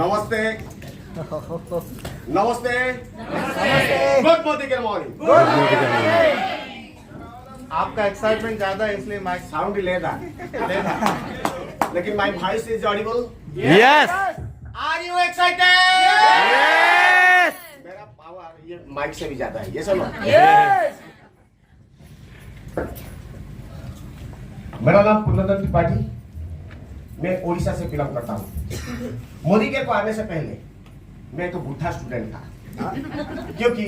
नमस्ते नमस्ते good morning morning. आपका एक्साइटमेंट ज्यादा है इसलिए माइक साउंड लेदा लेकिन my voice is audible. Yes. Are you excited? Yes. मेरा पावर ये माइक से भी ज्यादा है, ये सुनो। मेरा नाम पूर्णदत्त त्रिपाठी, मैं ओडिशा से बिलोंग करता हूँ। मोदी के को आने से पहले मैं एक बुढ़ा स्टूडेंट था, क्योंकि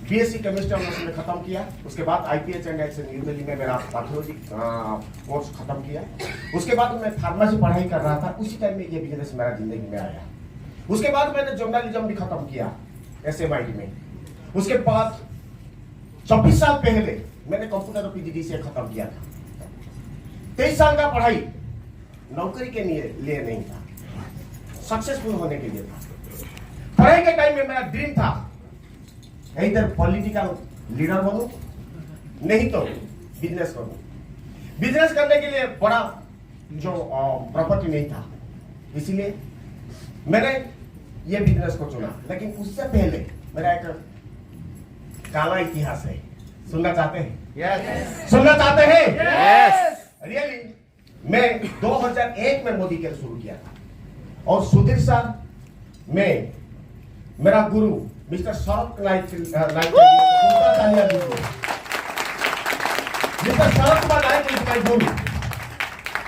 बीएससी केमिस्ट्री ऑनर्स में खत्म किया। उसके बाद IPH and x new Delhi में मेरा पैथोलॉजी कोर्स खत्म किया। उसके बाद मैं फार्मेसी पढ़ाई कर रहा था, उसी टाइम में ये बिजनेस मेरा जिंदगी में आया। उसके बाद मैंने जर्नलिज्म भी खत्म किया SMIT में। उसके बाद 24 साल पहले मैंने कंप्यूटर और PGD से खत्म किया था। 23 साल का पढ़ाई नौकरी के लिए नहीं था, सक्सेसफुल होने के लिए था। पढ़ाई के टाइम में मेरा ड्रीम था इधर पॉलिटिकल लीडर बनूं, नहीं तो बिजनेस करूं। बिजनेस करने के लिए बड़ा जो प्रॉपर्टी नहीं था, इसीलिए मैंने ये बिजनेस को चुना। लेकिन उससे पहले मेरा एक काला इतिहास है, सुनना चाहते हैं? यस सुनना चाहते हैं? Yes. रियली मैं 2001 में मोदी केयर शुरू किया था, और सुधीर सर में मेरा गुरु mister Sharad Naik mister Sharad Kumar Naik is my गुरु।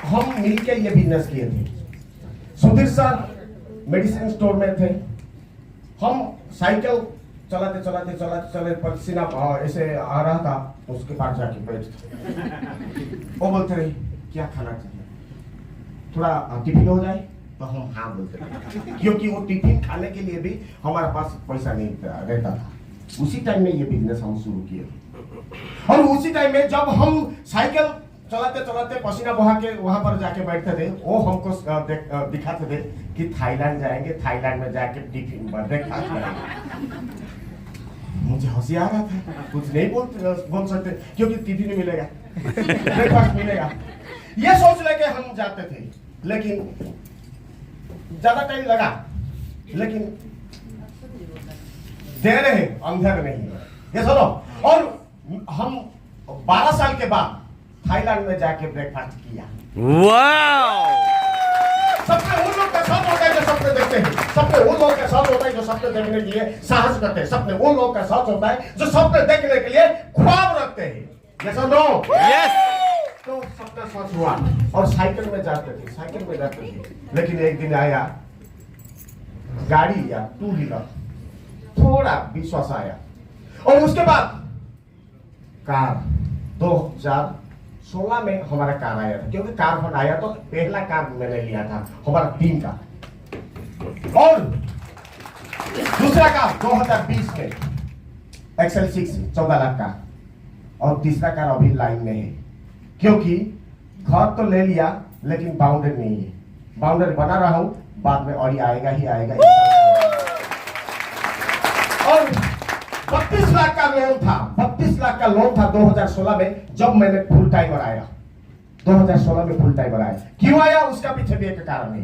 हम मिलकर ये बिजनेस किए थे। सुधीर सर मेडिसिन स्टोर में थे, हम साइकिल चलाते चलाते चलाते चलाते पसीना ऐसे आ रहा था, उसके पास जाके बैठते। वो बोलते रहे क्या खाना चाहिए, थोड़ा टिफिन हो जाए, तो हम हाँ बोलते रहे, क्योंकि वो टिफिन खाने के लिए भी हमारे पास पैसा नहीं रहता था। उसी टाइम में ये बिजनेस हम शुरू किए, और उसी टाइम में जब हम साइकिल चलाते चलाते पसीना बहा के वहां पर जाके बैठते थे, वो हमको दिखाते थे कि थाईलैंड जाएंगे, थाईलैंड में जाके टिफिन ब्रेकफास्ट करेंगे। मुझे हंसी आ रहा था, कुछ नहीं बोल सकते, क्योंकि टिफिन नहीं मिलेगा, ब्रेकफास्ट मिलेगा। ये सोच लेके हम जाते थे, लेकिन ज्यादा टाइम लगा, लेकिन देर है अंधेर नहीं। ये सुनो, और हम 12 साल के बाद थाईलैंड में जाके ब्रेकफास्ट किया। Wow. सपने उन लोग का साथ होता है जो सपने देखते हैं, सपने उन लोग का साथ होता है जो सपने देखने के लिए साहस करते हैं, सपने उन लोग का साथ होता है जो सपने देखने के लिए ख्वाब रखते हैं। Yes or no? Yes. तो सपना सच हुआ, और साइकिल में जाते थे। लेकिन एक दिन आया गाड़ी या 2 व्हीलर, थोड़ा विश्वास आया, और उसके बाद कार 2016 में हमारा कार आया था। क्योंकि कार फंड आया तो पहला कार मैंने लिया था हमारा टीम का, और दूसरा कार 2020 में XL6 14 लाख का, और तीसरा कार अभी लाइन में है, क्योंकि घर तो ले लिया लेकिन बाउंड्री नहीं है। बाउंड्री बना रहा हूं, बाद में और आएगा ही आएगा। और 32 लाख का लोन था, 32 लाख का लोन था 2016 में, जब मैंने फुल टाइमर आया। 2016 में फुल टाइमर आया, क्यों आया उसका पीछे भी एक कारण है।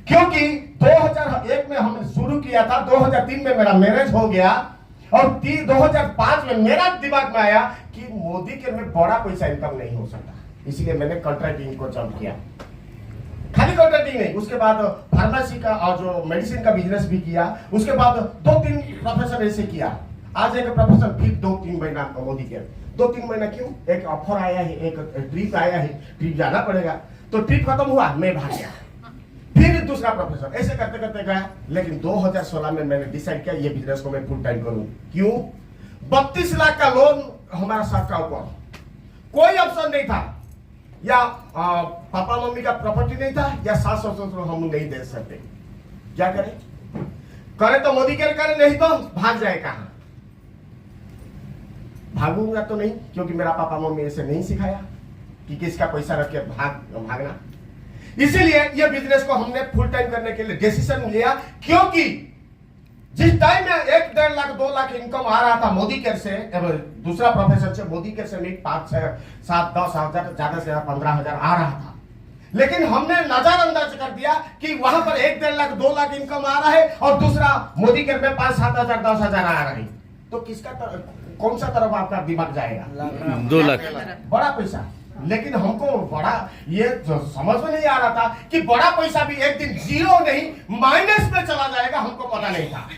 क्योंकि 2001 में हमने शुरू किया था, 2003 में मेरा मैरिज हो गया, और 2005 में मेरा दिमाग में आया कि मोदी के में बड़ा पैसा इनकम नहीं हो सकता, इसलिए मैंने कॉन्ट्रैक्टिंग को जंप किया। खाली कॉन्ट्रैक्टिंग नहीं, उसके बाद फार्मेसी का और जो मेडिसिन का बिजनेस भी किया। उसके बाद 2-3 प्रोफेशन ऐसे किया। आज एक प्रोफेशन फिर 2-3 महीना मोदी के 2-3 महीना क्यों, एक ऑफर आया है, एक ट्रिप आया है, ट्रिप जाना पड़ेगा, तो ट्रिप खत्म हुआ, मैं भाग गया, फिर दूसरा प्रोफेशन, ऐसे करते करते गया। लेकिन 2016 में मैंने डिसाइड किया ये बिजनेस को मैं फुल टाइम करूं। क्यों? 32 लाख का लोन हमारा साथ का ऊपर, कोई ऑप्शन नहीं था, या पापा मम्मी का प्रॉपर्टी नहीं था, या सास ससुर हम नहीं दे सकते। क्या करें? करे तो मोदी केयर करे, नहीं तो भाग जाए कहां। भागूंगा तो नहीं, क्योंकि मेरा पापा मम्मी ऐसे नहीं सिखाया कि किसका पैसा रख के भागना। इसीलिए ये बिजनेस को हमने फुल टाइम करने के लिए डिसीजन लिया, क्योंकि जिस टाइम में 1-1.5 लाख 2 लाख इनकम आ रहा था मोदी केयर से, दूसरा प्रोफेशन से, मोदी केयर से नहीं 5-6-7-10 हजार, ज्यादा से ज्यादा 15,000 आ रहा था। लेकिन हमने नजरअंदाज कर दिया कि वहां पर 1-1.5 लाख 2 लाख इनकम आ रहा है और दूसरा मोदी घर में 5-7 हजार 10 हजार आ रहा है, तो किसका कौन सा तरफ आपका दिमाग जाएगा? 2 लाख। बड़ा पैसा। लेकिन हमको बड़ा ये जो समझ में नहीं आ रहा था कि बड़ा पैसा भी एक दिन जीरो नहीं माइनस में चला जाएगा, हमको पता नहीं था।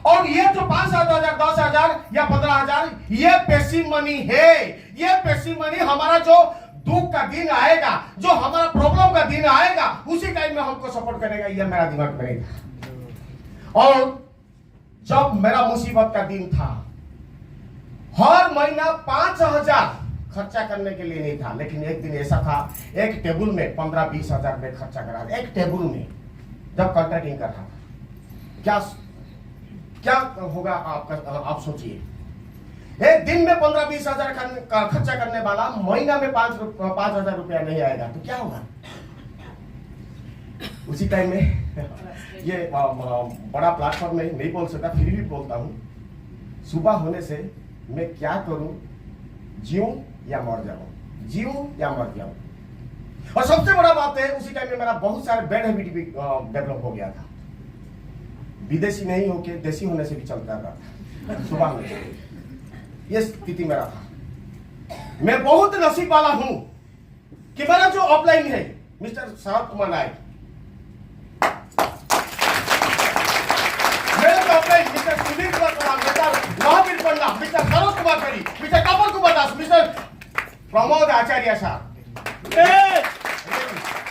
और ये जो 5-7 हजार 10 हजार या 15 हजार ये पैसी मनी है। ये पैसी मनी हमारा जो दुख का दिन आएगा, जो हमारा प्रॉब्लम का दिन आएगा, उसी टाइम में हमको सपोर्ट करेगा, ये मेरा दिमाग में नहीं था। और जब मेरा मुसीबत का दिन था, हर महीना 5,000 खर्चा करने के लिए नहीं था, लेकिन एक दिन ऐसा था, एक टेबल में 15-20 हजार में खर्चा करा, एक टेबल में जब कॉन्ट्रैक्टिंग कर रहा था। क्या होगा आपका, आप सोचिए। एक दिन में 15-20 हजार खर्चा करने वाला महीना में 5,000 रुपया नहीं आएगा तो क्या होगा? उसी टाइम में ये बड़ा प्लेटफॉर्म में नहीं बोल सकता, फिर भी बोलता हूं, सुबह होने से मैं क्या करूं, जीऊं या मर जाऊं, जीऊं या मर जाऊं। और सबसे बड़ा बात है, उसी टाइम में मेरा बहुत सारे बैड हैबिट भी डेवलप हो गया था। विदेशी नहीं होके देसी होने से भी चलता था सुबह में, ये स्थिति मेरा था। मैं बहुत नसीब वाला हूं कि मेरा जो ऑफलाइन है मिस्टर शरद कुमार नायक, मेरा जो offline mister Sunil Kumar, mister Mahavir Panda, mister Saroj Kumar Kari, mister Kamal Kumar Das, mister Pramod Acharya sahab,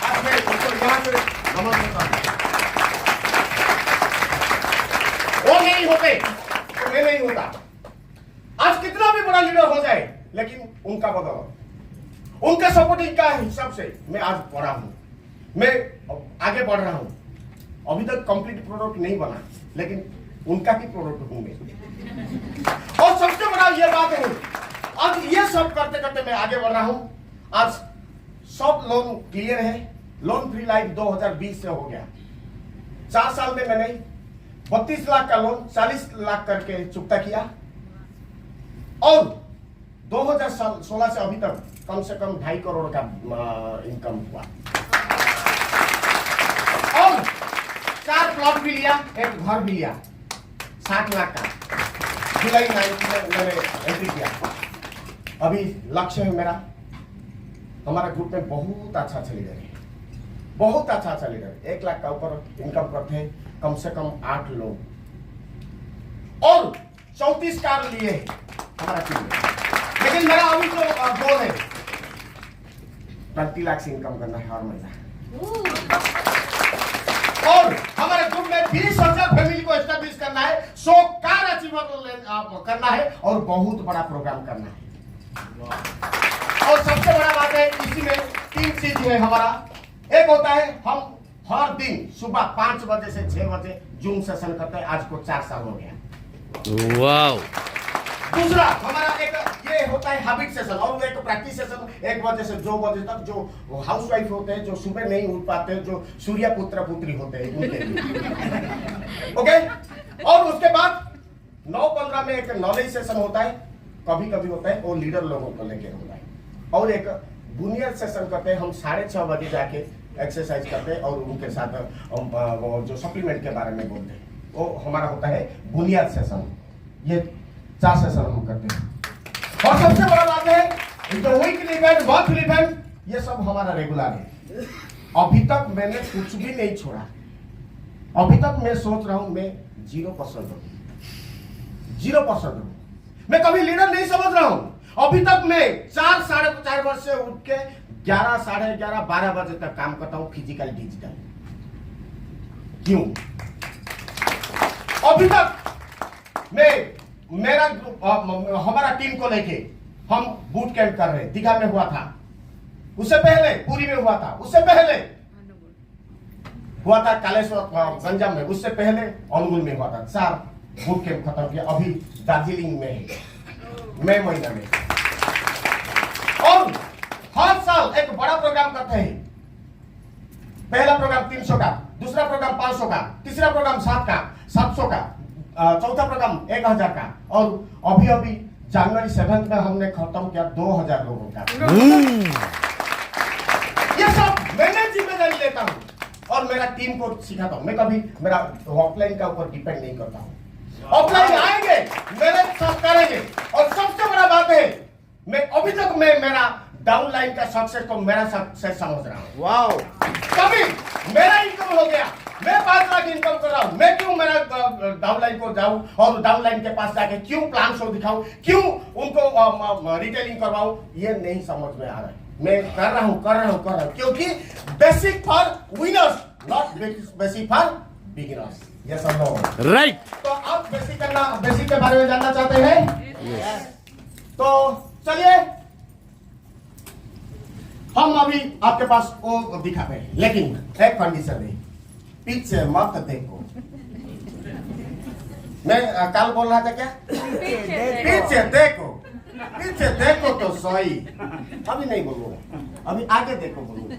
आज मैं उनको यहाँ से नमन करता हूं। वो नहीं होते तो मैं नहीं होता। आज कितना भी बड़ा लीडर हो जाए, लेकिन उनका बदौलत, उनका सपोर्टिंग का हिसाब से मैं आज पढ़ा हूं, मैं आगे बढ़ रहा हूं। अभी तक कंप्लीट प्रोडक्ट नहीं बना, लेकिन उनका ही प्रोडक्ट हूं मैं। और सबसे बड़ा ये बात है, आज ये सब करते करते मैं आगे बढ़ रहा हूं। आज सब लोन क्लियर है, लोन फ्री लाइफ 2020 से हो गया। 4 साल में मैंने 32 लाख का लोन 40 लाख करके चुकता किया, और 2016 से अभी तक कम से कम 2.5 करोड़ का इनकम हुआ, और 4 प्लॉट भी लिया, एक घर भी लिया 60 लाख का। जुलाई 9 में मैंने एंट्री किया। अभी लक्ष्य है मेरा, हमारा ग्रुप में बहुत अच्छा लीडर है, बहुत अच्छा लीडर, 1 लाख का ऊपर इनकम करते हैं, कम से कम 8 लोग, और 34 कार लिए हमारा टीम में। लेकिन मेरा अभी जो गोल है 20 लाख से इनकम करना है हर महीना, और हमारे ग्रुप में 20,000 फैमिली को एस्टेब्लिश करना है, 100 कार अचीवर करना है, और बहुत बड़ा प्रोग्राम करना है। और सबसे बड़ा बात है, इसी में 3 चीज है हमारा। एक होता है, हम हर दिन सुबह 5 बजे से 6 बजे जूम सेशन करते हैं, आज को 4 साल हो गया। वाओ। दूसरा हमारा एक ये होता है हैबिट सेशन, और एक प्रैक्टिस सेशन 1 बजे से 2 बजे तक, जो हाउस वाइफ होते हैं, जो सुबह नहीं उठ पाते, जो सूर्य पुत्र पुत्री होते हैं, उनके लिए। ओके। और उसके बाद 9:15 में एक नॉलेज सेशन होता है, कभी कभी होता है, वो लीडर लोगों को लेकर होता है। और एक बुनियाद सेशन करते हैं, हम 6:30 बजे जाके एक्सरसाइज करते हैं, और उनके साथ हम जो सप्लीमेंट के बारे में बोलते हैं, वो हमारा होता है बुनियाद सेशन। ये 4 सेशन हम करते हैं। और सबसे बड़ा बात है, जो वीकली इवेंट, मंथली इवेंट, ये सब हमारा रेगुलर है। अभी तक मैंने कुछ भी नहीं छोड़ा। अभी तक मैं सोच रहा हूं मैं 0% हूं, 0% हूं। मैं कभी लीडर नहीं समझ रहा हूं। अभी तक मैं 4 साढ़े 4 वर्ष से उठ के 11, साढ़े 11, 12 बजे तक काम करता हूं, फिजिकल डिजिटल। क्यों? अभी तक मैं हमारा टीम को लेके हम बूट कैंप कर रहे हैं। दीघा में हुआ था, उससे पहले पुरी में हुआ था, उससे पहले हुआ था कालेश्वर गंजाम में, उससे पहले अनुगुल में हुआ था। 4 बूट कैंप खत्म किया, अभी दार्जिलिंग में है, मई महीना में। और हर साल एक बड़ा प्रोग्राम करते हैं। पहला प्रोग्राम 300 का, दूसरा प्रोग्राम 500 का, तीसरा प्रोग्राम 700 का, चौथा प्रोग्राम 1000 का, और अभी जनवरी 7 में हमने खत्म किया 2000 लोगों का। ये सब मैंने लेता हूँ और मेरा टीम को सिखाता हूँ। मैं कभी मेरा ऑफलाइन का ऊपर डिपेंड नहीं करता हूँ। ऑफलाइन आएंगे, मेरे साथ करेंगे। और सबसे बड़ा बात है, मैं अभी तक मैं मेरा डाउनलाइन का सक्सेस को मेरा सक्सेस समझ रहा हूँ। वाओ, कभी मेरा इनकम हो गया, मैं 5 लाख इनकम कर रहा हूँ, मैं क्यों मेरा डाउनलाइन को जाऊं और डाउनलाइन के पास जाके क्यों प्लान शो दिखाऊं, क्यों उनको रिटेलिंग करवाऊं, ये नहीं समझ में आ रहा है। मैं कर रहा हूँ क्योंकि basic for winners, not basic for beginners. Yes और नो? राइट। तो आप बेसिक के बारे में जानना चाहते हैं? तो चलिए हम अभी आपके पास वो दिखाते हैं, लेकिन एक कंडीशन है, पीछे मत देखो। मैं कल बोल रहा था क्या? पीछे देखो तो सही। अभी नहीं बोलूंगा, अभी आगे देखो बोलूंगा।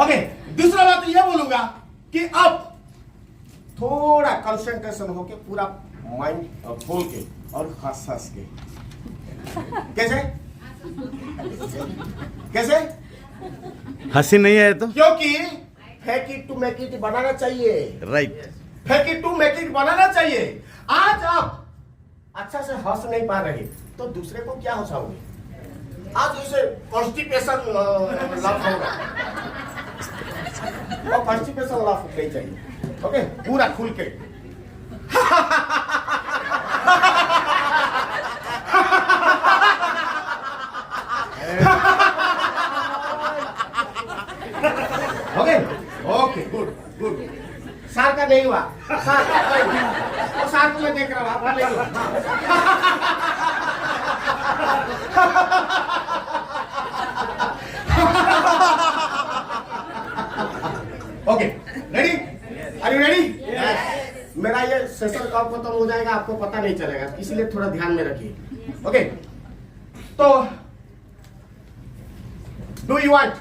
ओके, दूसरा बात यह बोलूंगा कि अब थोड़ा कंसंट्रेशन होके पूरा माइंड खोल के और हंस के। कैसे कैसे? हंसी नहीं है तो? क्योंकि fake it to make it बनाना चाहिए। Right. Fake it to make it बनाना चाहिए। आज आप अच्छा से हंस नहीं पा रहे तो दूसरे को क्या हंसाओगे? आज उसे कॉन्स्टिपेशन लाफ होगा, और कॉन्स्टिपेशन लाफ नहीं चाहिए। ओके, पूरा खुल के। Okay okay, good good. सार का नहीं हुआ, सार को मैं देख रहा हूँ, आपका नहीं हुआ। Okay, ready? Are you ready? मेरा ये सेशन कब खत्म हो जाएगा आपको पता नहीं चलेगा, इसलिए थोड़ा ध्यान में रखिए। ओके, तो डू यू वांट?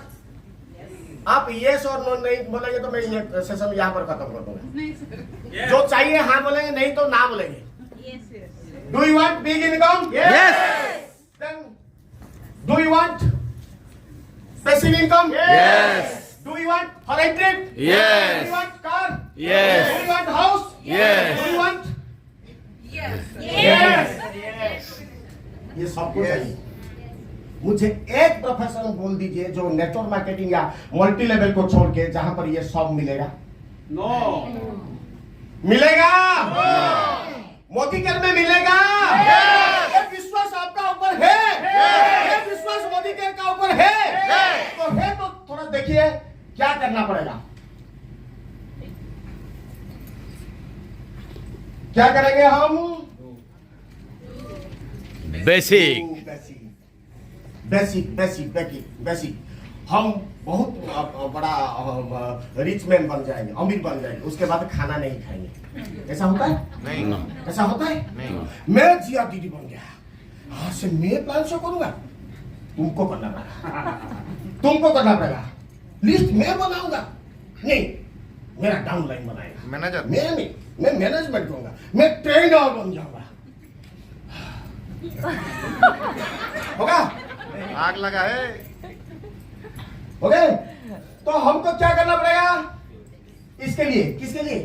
आप यस और नो नहीं बोलेंगे तो मैं ये सेशन यहाँ पर खत्म कर दूंगा। जो चाहिए हाँ बोलेंगे, नहीं तो ना बोलेंगे। Do you want big income? Yes. Then do you want passive income? Yes. Do you want foreign trip? Yes. Do you want car? Yes. Do you want house? Yes. Do you want? Yes. ये सबको चाहिए। मुझे एक profession बोल दीजिए जो network marketing या multi level को छोड़ के जहां पर ये सब मिलेगा। नो, मिलेगा? मोदी केयर में मिलेगा? ये विश्वास आपका ऊपर है? ये विश्वास मोदी केयर का ऊपर है? तो है तो थोड़ा देखिए क्या करना पड़ेगा। क्या करेंगे हम? बेसिक। बेसिक। हम बहुत बड़ा रिच मैन बन जाएंगे, अमीर बन जाएंगे, उसके बाद खाना नहीं खाएंगे। ऐसा होता है? नहीं, ऐसा होता है? नहीं। मैं जिया दीदी बन गया, आज से मैं प्लान शो करूंगा। तुमको करना पड़ेगा। लिस्ट मैं बनाऊंगा, नहीं मेरा डाउनलाइन बनाएगा। मैनेजर। मैं मैनेजमेंट करूंगा, मैं ट्रेनर बन जाऊंगा। होगा? आग लगा है। ओके, तो हमको क्या करना पड़ेगा इसके लिए? किसके लिए?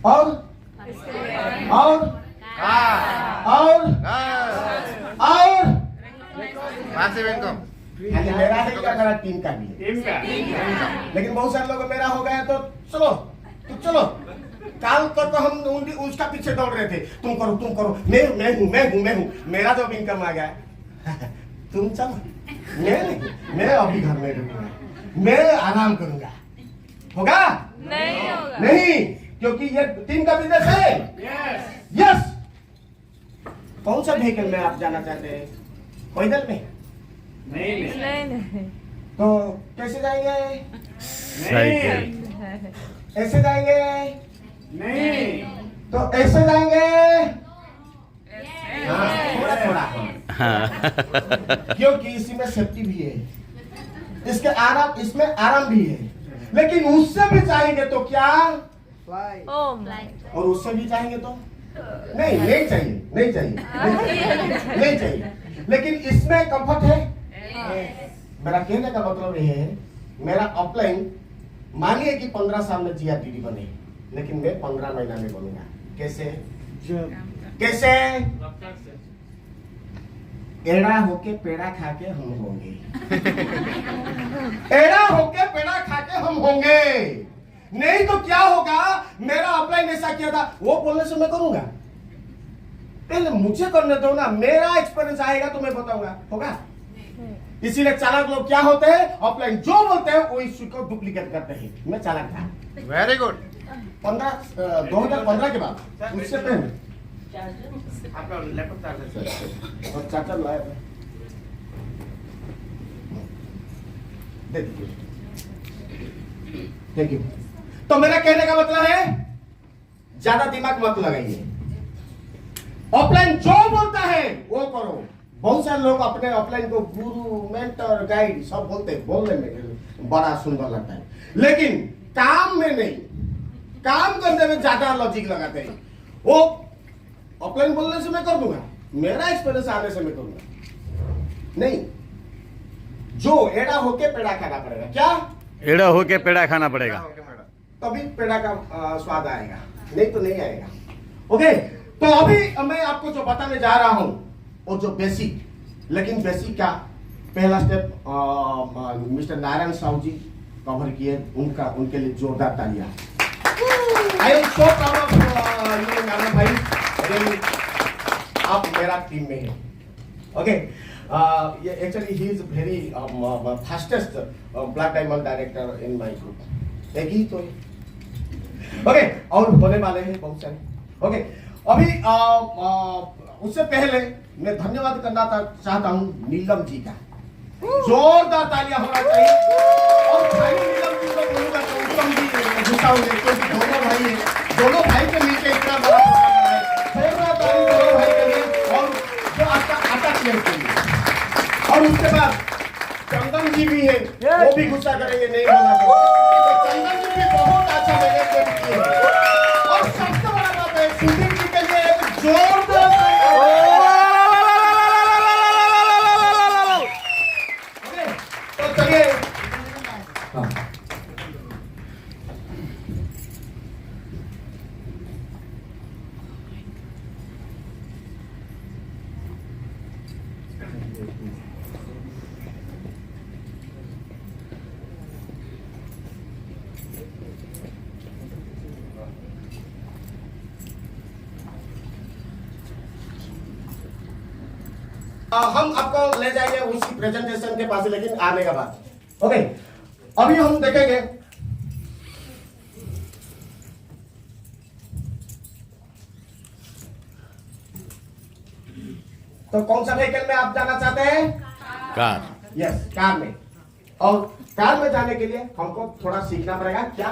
और पैसिव इनकम। खाली मेरा है क्या मेरा टीम का भी? लेकिन बहुत सारे लोग मेरा हो गया तो चलो काल तक तो हम उसका पीछे दौड़ रहे थे, तुम करो, मैं हूँ, मेरा जब इनकम आ गया तुम चलो, मैं अभी घर में रुकूंगा, मैं आराम करूंगा। होगा? नहीं, क्योंकि ये टीम का बिजनेस है। यस। कौन सा व्हीकल में आप जाना चाहते हैं? पैदल में? नहीं। तो कैसे जाएंगे? साइकिल। ऐसे जाएंगे? नहीं। तो ऐसे जाएंगे? थोड़ा। क्योंकि इसी में सेफ्टी भी है, इसमें आराम भी है। लेकिन उससे भी चाहेंगे तो क्या? और उससे भी चाहेंगे तो नहीं चाहिए। लेकिन इसमें कंफर्ट है। मेरा कहने का मतलब ये है मेरा अपलाइन मानिए कि 15 साल में जीआरडीडी बने, लेकिन मैं 15 महीना में बनूंगा। कैसे? कैसे? एड़ा होके पेड़ा खा के हम होंगे। एड़ा होके पेड़ा खा के हम होंगे। नहीं तो क्या होगा? मेरा अपलाइन ऐसा किया था, वो बोलने से मैं करूंगा। पहले मुझे करने दो ना, मेरा एक्सपीरियंस आएगा तो मैं बताऊंगा। होगा? इसीलिए चालाक लोग क्या होते हैं? ऑफलाइन जो बोलते हैं वो इस को डुप्लीकेट करते हैं। मैं चालाक था। Very good. 2015 के बाद, उससे पहले आपका लैपटॉप चार्जर सर। और चाचा लाया था। दे दीजिए। Thank you. तो मेरा कहने का मतलब है, ज्यादा दिमाग मत लगाइए। ऑफलाइन जो बोलता है वो करो। बहुत सारे लोग अपने ऑफलाइन को गुरु, मेंटर, गाइड सब बोलते हैं, बोलने में बड़ा सुंदर लगता है, लेकिन काम में नहीं, काम करने में ज्यादा लॉजिक लगाते हैं। वो ऑफलाइन बोलने से मैं कर दूंगा, मेरा एक्सपीरियंस आने से मैं करूंगा नहीं। जो एड़ा होके पेड़ा खाना पड़ेगा। क्या? एड़ा होके पेड़ा खाना पड़ेगा। तभी पेड़ा का स्वाद आएगा, नहीं तो नहीं आएगा। ओके, तो अभी मैं आपको जो बताने जा रहा हूं वो जो बेसिक, लेकिन बेसिक का पहला स्टेप मिस्टर नारायण साहू जी कवर किए, उनके लिए जोरदार तालियां। I am so proud of you Narayan भाई, आप मेरा टीम में हैं। Okay, actually he is very fastest black diamond director in my group. एक ही तो है। ओके, और होने वाले हैं बहुत सारे। ओके, अभी उससे पहले मैं धन्यवाद करना चाहता हूं नीलम जी का। जोरदार तालियां होना चाहिए। और भाई नीलम जी को बोलूंगा तो उत्तम जी घुसाओगे, क्योंकि दोनों भाई हैं, दोनों भाई के मिलकर इतना बड़ा प्रोग्राम बनाए। जोरदार ताली दोनों भाई के लिए और जो आपका आता क्लियर के लिए। और उसके बाद चंदन जी भी है, वो भी गुस्सा करेंगे नहीं बोला तो चंदन जी भी बहुत अच्छा मैनेजमेंट किए। और सबसे बड़ा बात है, सुधीर जी के लिए एक जोरदार हम आपको ले जाएंगे उसकी प्रेजेंटेशन के पास, लेकिन आने का बाद। ओके, अभी हम देखेंगे तो कौन सा व्हीकल में आप जाना चाहते हैं? कार। यस, कार में। और कार में जाने के लिए हमको थोड़ा सीखना पड़ेगा। क्या?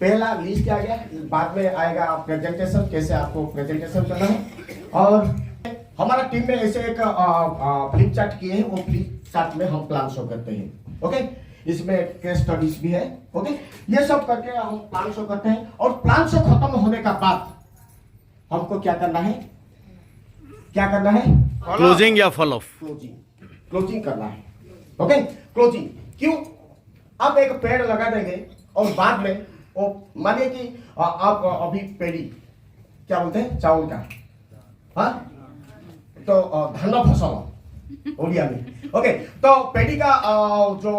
पहला लिस्ट आ गया, बाद में आएगा प्रेजेंटेशन, कैसे आपको प्रेजेंटेशन करना है। और हमारा टीम में ऐसे एक फ्लिप चार्ट किए हैं, वो फ्लिप चार्ट में हम प्लान शो करते हैं। ओके, इसमें केस स्टडीज भी है। ओके, ये सब करके हम प्लान शो करते हैं। और प्लान शो खत्म होने का बाद हमको क्या करना है? क्या करना है? क्लोजिंग या फॉलो? क्लोजिंग करना है। ओके, क्लोजिंग क्यों? आप एक पेड़ लगा देंगे और बाद में वो मानिए कि आप अभी पेड़ी क्या बोलते हैं चावल का, हाँ, तो धान फसल उड़िया में। ओके, तो पेड़ी का जो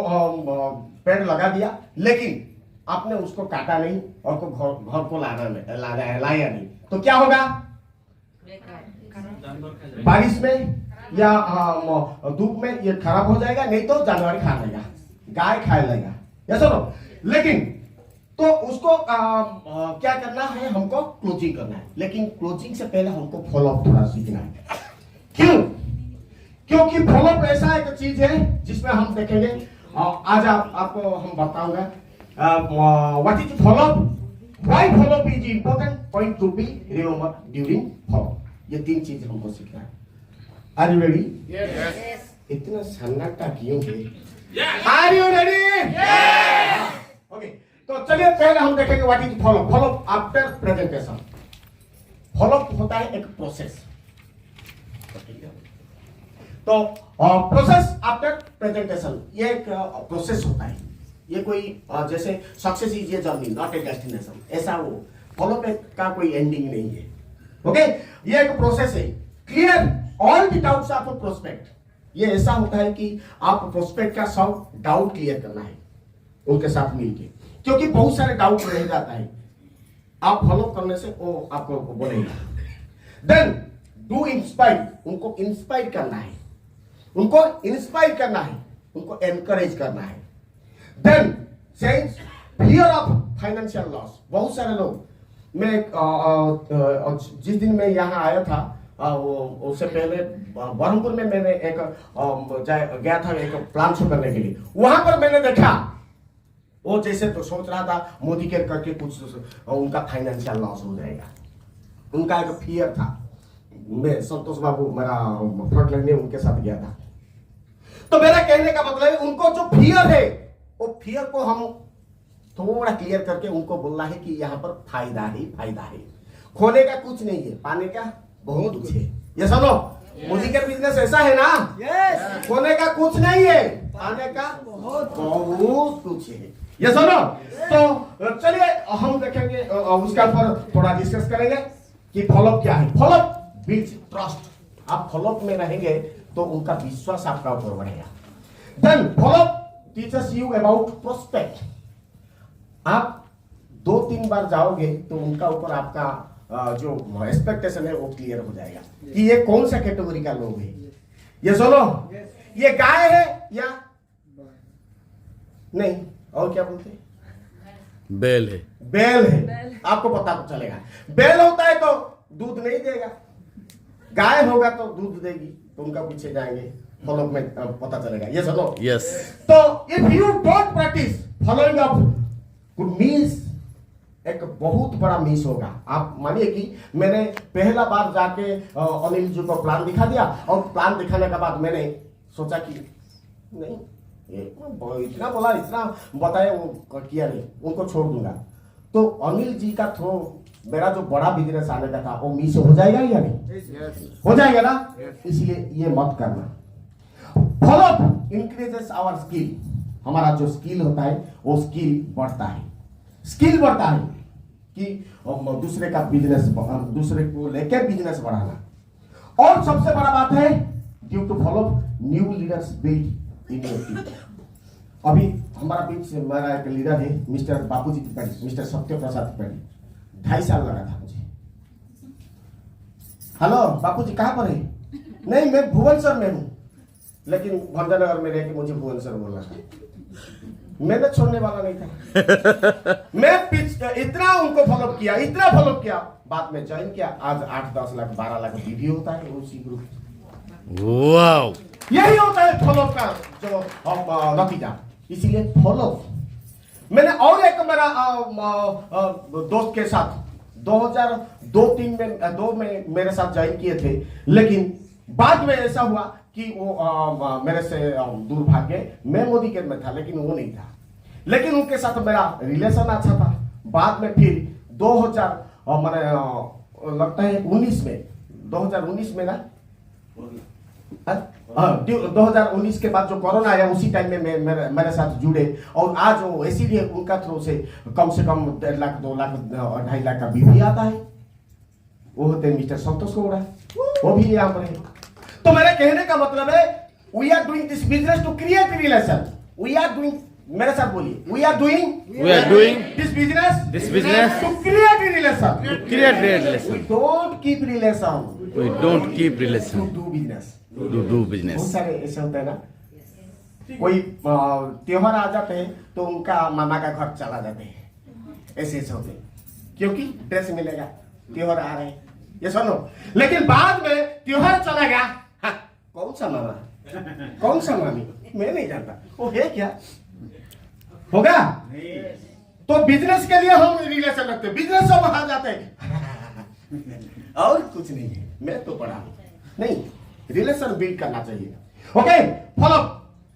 पेड़ लगा दिया, लेकिन आपने उसको काटा नहीं और को घर को लाया नहीं, तो क्या होगा? बारिश में या धूप में ये खराब हो जाएगा, नहीं तो जानवर खा लेगा, गाय खा लेगा, या सुनो। लेकिन तो उसको क्या करना है? हमको क्लोजिंग करना है, लेकिन क्लोजिंग से पहले हमको फॉलोअप थोड़ा सीखना है। क्यों? क्योंकि फॉलोअप ऐसा एक चीज है जिसमें हम देखेंगे, आज आपको हम बताऊंगा what is follow up, why follow up is important, point to be remember during follow up. ये तीन चीज हमको सीखना है। Are you ready? यस। इतना सन्नाटा क्यों है? Are you ready? ओके, तो चलिए पहले हम देखेंगे what is follow up. Follow up after presentation. Follow up होता है एक प्रोसेस। तो प्रोसेस आफ्टर प्रेजेंटेशन, ये एक प्रोसेस होता है। ये कोई जैसे success is a journey not a destination, ऐसा वो फॉलोअप का कोई एंडिंग नहीं है। ओके, ये एक प्रोसेस है। Clear all the doubts of a prospect. ये ऐसा होता है कि आप प्रोस्पेक्ट का सब डाउट क्लियर करना है उनके साथ मिलके, क्योंकि बहुत सारे डाउट रह जाता है। आप फॉलो करने से वो आपको बोलेगा। देन डू इंस्पायर, उनको इंस्पायर करना है, उनको इंस्पायर करना है, उनको एनकरेज करना है। Then sense fear of financial loss. बहुत सारे लोग, मैं जिस दिन मैं यहाँ आया था उससे पहले बरहमपुर में मैंने एक गया था एक प्लान शो करने के लिए। वहां पर मैंने देखा वो जैसे तो सोच रहा था मोदी केयर करके कुछ उनका फाइनेंशियल लॉस हो जाएगा, उनका एक फियर था। मैं संतोष बाबू मेरा फ्रंट लाइन में उनके साथ गया था। तो मेरा कहने का मतलब है उनको जो फियर है वो फियर को हम थोड़ा क्लियर करके उनको बोलना है कि यहाँ पर फायदा ही फायदा है, खोने का कुछ नहीं है, पाने का बहुत कुछ है। ये सुनो, मोदी के बिजनेस ऐसा है ना, खोने का कुछ नहीं है, पाने का बहुत कुछ है। ये सुनो, तो चलिए हम देखेंगे उसके ऊपर थोड़ा डिस्कस करेंगे कि फॉलोअप क्या है। Follow up builds trust. आप फॉलोअप में रहेंगे तो उनका विश्वास आपका ऊपर बढ़ेगा। Then follow up teachers you about prospect. आप 2-3 बार जाओगे तो उनका ऊपर आपका जो एक्सपेक्टेशन है वो क्लियर हो जाएगा कि ये कौन सा कैटेगरी का लोग है। ये सुनो, ये गाय है या नहीं, और क्या बोलते हैं? बेल है। बैल है, आपको पता चलेगा। बैल होता है तो दूध नहीं देगा, गाय होगा तो दूध देगी, तो उनका पीछे जाएंगे, फॉलोअप में पता चलेगा। ये सुनो, यस। तो if you don't practice following up good means एक बहुत बड़ा मिस होगा। आप मानिए कि मैंने पहला बार जाके अनिल जी को प्लान दिखा दिया, और प्लान दिखाने के बाद मैंने सोचा कि नहीं, इतना बोला, इतना बताया, वो किया नहीं, उनको छोड़ दूंगा। तो अनिल जी का थ्रू मेरा जो बड़ा बिजनेस आने का था वो मिस हो जाएगा या नहीं? हो जाएगा ना। इसलिए ये मत करना। Follow up increases our skill. हमारा जो स्किल होता है वो स्किल बढ़ता है। स्किल बढ़ता है कि दूसरे का बिजनेस, दूसरे को लेकर बिजनेस बढ़ाना। और सबसे बड़ा बात है due to follow up new leaders build in your team. अभी हमारा बीच से मेरा एक लीडर है मिस्टर बापूजी त्रिपाठी, मिस्टर सत्य प्रसाद त्रिपाठी। 2.5 साल लगा था मुझे। हेलो बापूजी कहाँ पर है? नहीं, मैं भुवनेश्वर में हूँ, लेकिन भंडारनगर में रह के मुझे भुवनेश्वर बोलना था। मैंने छोड़ने वाला नहीं था। मैं इतना उनको फॉलो किया, इतना फॉलो किया, बाद में ज्वाइन किया। आज 8-10 लाख 12 लाख वीडी होता है उसी ग्रुप। वाओ, यही होता है फॉलो का जो नतीजा। इसीलिए फॉलो। मैंने और एक मेरा दोस्त के साथ 2002-3 में मेरे साथ ज्वाइन किए थे, लेकिन बाद में ऐसा हुआ कि वो मेरे से दूर भाग गए। मैं मोदी केयर में था लेकिन वो नहीं था, लेकिन उनके साथ मेरा रिलेशन अच्छा था। बाद में फिर 2000 मैंने लगता है 2019 में ना 2019 के बाद जो कोरोना आया उसी टाइम में मेरे साथ जुड़े, और आज वो इसीलिए उनका थ्रू से कम 1.5 लाख 2 लाख 2.5 लाख का बीवी आता है। वो होते मिस्टर संतोष गौड़ा, वो भी यहाँ पर है। तो मेरे कहने का मतलब है we are doing this business to create relation. We are doing, मेरे साथ बोलिए, we are doing this business to create relation. We don't keep relation, to do business. बहुत सारे ऐसे होते हैं ना, कोई त्योहार आ जाते हैं तो उनका मामा का घर चला जाते हैं, ऐसे होते हैं, क्योंकि ड्रेस मिलेगा, त्योहार आ रहे हैं, ये सुनो। लेकिन बाद में त्योहार चला गया, हाँ, कौन सा मामा, कौन सा मामी, मैं नहीं जानता, वो है क्या होगा। तो बिजनेस के लिए हम रिलेशन रखते हैं, बिजनेस सब वहां जाते हैं और कुछ नहीं है। मैं तो पढ़ा हूं, नहीं, रिलेशन बिल्ड करना चाहिए। Okay, follow.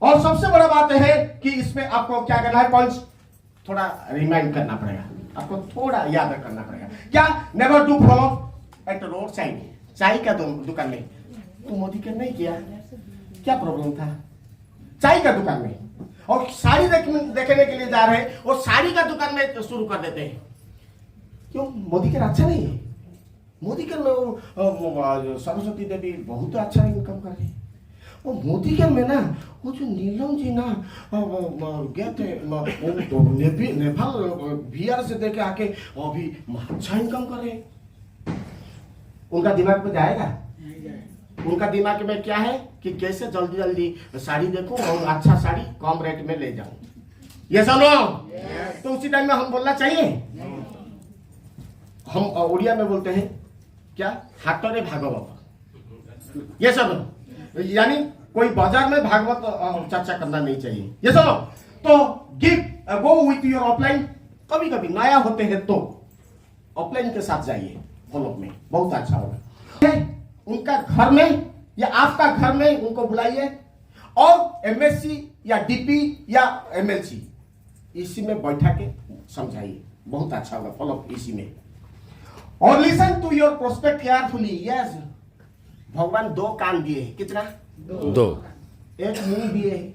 और सबसे बड़ा बात है कि इसमें आपको क्या करना है, पॉइंट्स थोड़ा रिमाइंड करना पड़ेगा, आपको थोड़ा याद करना पड़ेगा। क्या? Never do follow at road side, चाय का दुकान में। तू मोदी के नहीं किया, क्या प्रॉब्लम था? चाय का दुकान में, और साड़ी देखने के लिए जा रहे हैं, वो साड़ी का दुकान में शुरू कर देते हैं। क्यों? मोदी केयर अच्छा नहीं है? मोदी केयर में वो सरस्वती देवी बहुत अच्छा इनकम कर रही है। वो मोदी केयर में ना, वो जो नीलम जी ना गए थे नेपाल बिहार से देके आके अभी अच्छा इनकम कर रहे हैं। उनका दिमाग में जाएगा? उनका दिमाग में क्या है कि कैसे जल्दी जल्दी साड़ी देखो और अच्छा साड़ी कम रेट में ले जाऊं। ये सुनो, तो उसी टाइम में हम बोलना चाहिए। हम उड़िया में बोलते हैं क्या, हाटरे भागवत। ये सब यानी कोई बाजार में भागवत चर्चा करना नहीं चाहिए। ये सुनो, तो give go with your offline. कभी कभी नया होते हैं तो ऑफलाइन के साथ जाइए फॉलो में, बहुत अच्छा होगा। उनका घर में या आपका घर में उनको बुलाइए और एमएससी या डीपी या एमएलसी इसी में बैठा के समझाइए, बहुत अच्छा होगा फॉलो इसी में। और listen to your prospect carefully. Yes, भगवान दो कान दिए हैं, कितना? दो। एक मुंह दिए हैं,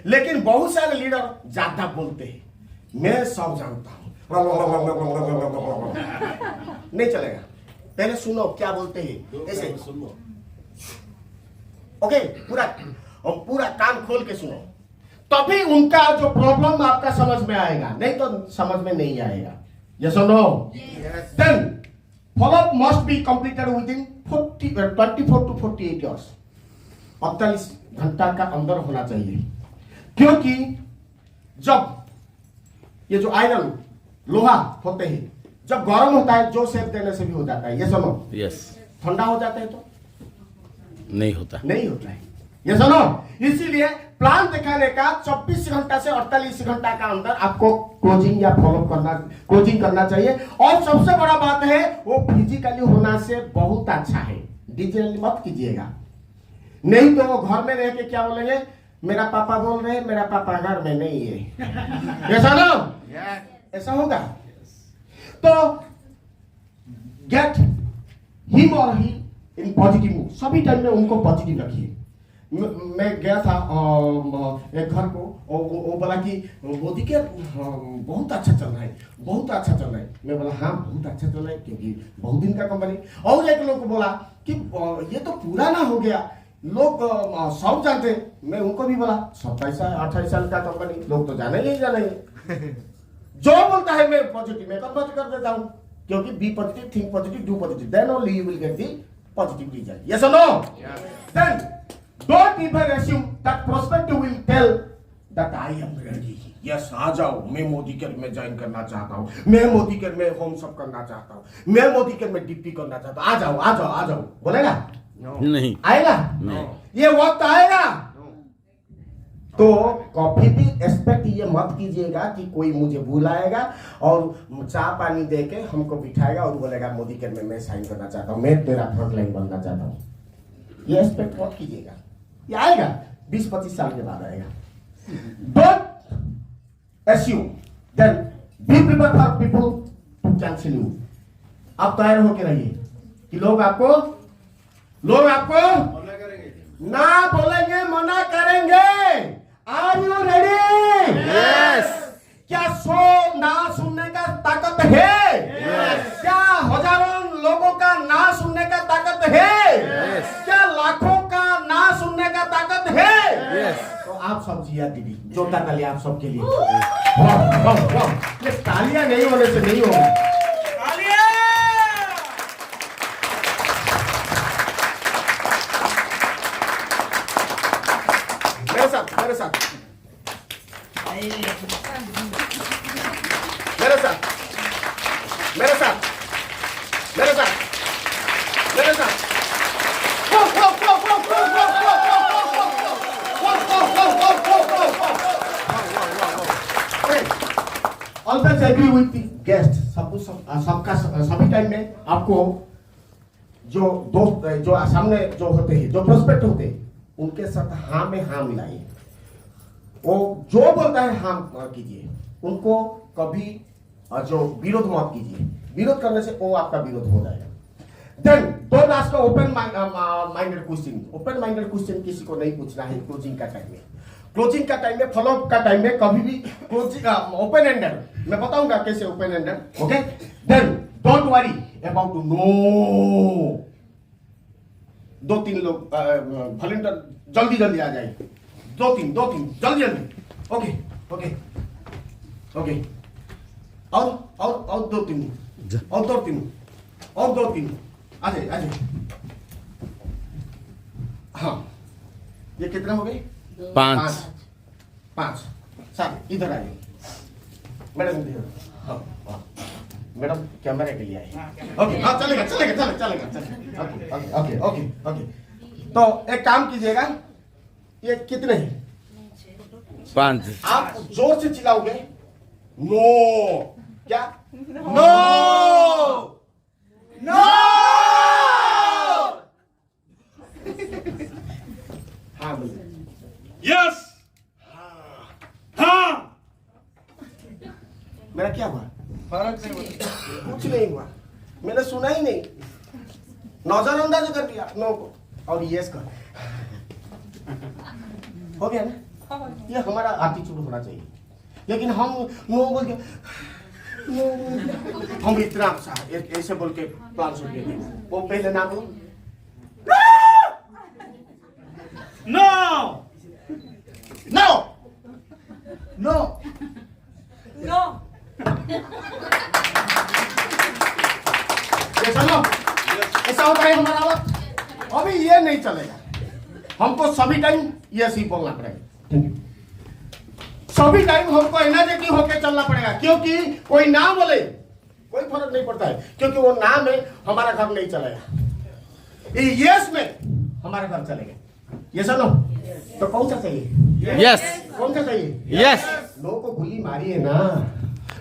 लेकिन बहुत सारे लीडर ज्यादा बोलते हैं, मैं सब जानता हूं, नहीं चलेगा। पहले सुनो क्या बोलते हैं, ऐसे सुनो। ओके, पूरा कान खोल के सुनो, तभी उनका जो प्रॉब्लम आपका समझ में आएगा, नहीं तो समझ में नहीं आएगा। ये सुनो, then follow-up must be completed within 24 to 48 hours। 48 घंटा का अंदर होना चाहिए, क्योंकि जब ये जो आयरन लोहा होते हैं, जब गर्म होता है जो सेक देने से भी हो जाता है। ये सुनो, यस। ठंडा हो जाता है तो नहीं होता। नहीं होता है। ये सुनो, इसीलिए प्लान दिखाने का 24 घंटा से 48 घंटा का अंदर आपको कोचिंग या फॉलो करना चाहिए। और सबसे बड़ा बात है, वो फिजिकली होना से बहुत अच्छा है। डिजिटली मत कीजिएगा, नहीं तो वो घर में रह के क्या बोलेंगे, मेरा पापा बोल रहे हैं, मेरा पापा घर में नहीं है। ऐसा ना, ऐसा होगा तो गेट हिम और ही इन पॉजिटिव मूड। सभी टाइम में उनको पॉजिटिव रखिए। मैं गया था एक घर को, वो बोला कि मोदी के बहुत अच्छा चल रहा है, बहुत अच्छा चल रहा है। मैं बोला हाँ बहुत अच्छा चल रहा है, क्योंकि बहुत दिन का कंपनी। और एक लोग को बोला कि ये तो पुराना हो गया, लोग सब जानते। मैं उनको भी बोला 27-28 साल का कंपनी, लोग तो जाने ही जाने। जो बोलता है मैं पॉजिटिव में कन्वर्ट कर देता हूँ, क्योंकि be positive, think positive, do positive, then only you will get the positive result. Yes और no? Then don't even assume that prospective will tell that I am ready। yes, आ जाओ, मैं Modi care में join करना चाहता हूँ, मैं Modi care में home सब करना चाहता हूँ, मैं मोदी केयर में डीपी करना चाहता हूँ, आ जाओ आ जाओ आ जाओ। बोलेगा? नहीं आएगा? ये वक्त आएगा। तो कभी भी एक्सपेक्ट ये मत कीजिएगा कि कोई मुझे बुलाएगा और चाय पानी देके हमको बिठाएगा और बोलेगा मोदी केयर में मैं साइन करना चाहता हूँ, मैं तेरा फ्रंट लाइन बनना चाहता हूँ। ये एक्सपेक्ट मत कीजिएगा, ये आएगा 20-25 साल के बाद आएगा। Don't assume, then be prepared for people to cancel you। आप तैयार होके रहिए कि लोग आपको ना बोलेंगे, मना करेंगे। Are you ready? Yes। क्या ना सुनने का ताकत है? Yes। क्या हजारों लोगों का ना सुनने का ताकत है? Yes। क्या लाखों का ना सुनने का ताकत है? Yes। तो आप सब जिया दीदी, जोरदार तालियां आप सबके लिए। वाह वाह वाह, ये तालियां नहीं होने से नहीं होगा। मेरे साथ मेरे साथ मेरे साथ मेरे साथ मेरे साथ मेरे साथ always agree with the guest. सबका सभी टाइम में आपको जो दोस्त जो सामने जो होते हैं, जो प्रोस्पेक्ट होते हैं, उनके साथ हाँ में हाँ मिलाइए। वो जो बोलता है हाँ कीजिए, उनको कभी जो विरोध मत कीजिए। विरोध करने से वो आपका विरोध हो जाएगा। Then don't ask open minded question. Open minded question किसी को नहीं पूछना है क्लोजिंग का टाइम में। क्लोजिंग का टाइम में, फॉलो अप का टाइम में कभी भी क्लोजिंग ओपन एंडेड, मैं बताऊंगा कैसे open ended, okay. Then don't worry about no. 2-3 लोग वॉलंटियर जल्दी जल्दी आ जाए, 2-3 जल्दी जल्दी, ओके ओके ओके। और 2-3 और 2-3 आ जाए। हाँ, ये कितना हो गए? 5 साहब इधर आइए मैडम, इधर। हाँ हाँ मैडम कैमरे के लिए आइए। ओके हाँ चलेगा। ओके। तो एक काम कीजिएगा, ये कितने हैं? 5 आप जोर से चिल्लाओगे नो, क्या? नो। हाँ बोलिए। यस। हाँ। मेरा क्या हुआ? फर्क नहीं होता। कुछ नहीं हुआ, मैंने सुना ही नहीं, नजरअंदाज कर दिया नो को और यस का। हो गया ना? ये हमारा एटीट्यूड होना चाहिए। लेकिन हम नो बोल के नो, हम इतना ऐसे बोल के 500 रुपये देंगे, वो पहले ना बोलो नो। No no. नो। ये चलो, ऐसा होता है हमारा वक्त। अभी ये नहीं चलेगा, हमको सभी टाइम ये ही बोलना पड़ेगा। सभी टाइम हमको एनर्जेटिक होकर चलना पड़ेगा, क्योंकि कोई ना बोले कोई फर्क नहीं पड़ता है, क्योंकि वो ना में हमारा घर नहीं चलेगा, यस में हमारा घर चलेगा। ये सुनो, तो कौन सा चाहिए? यस कौन सा चाहिए? यस नो को गोली मारिए ना,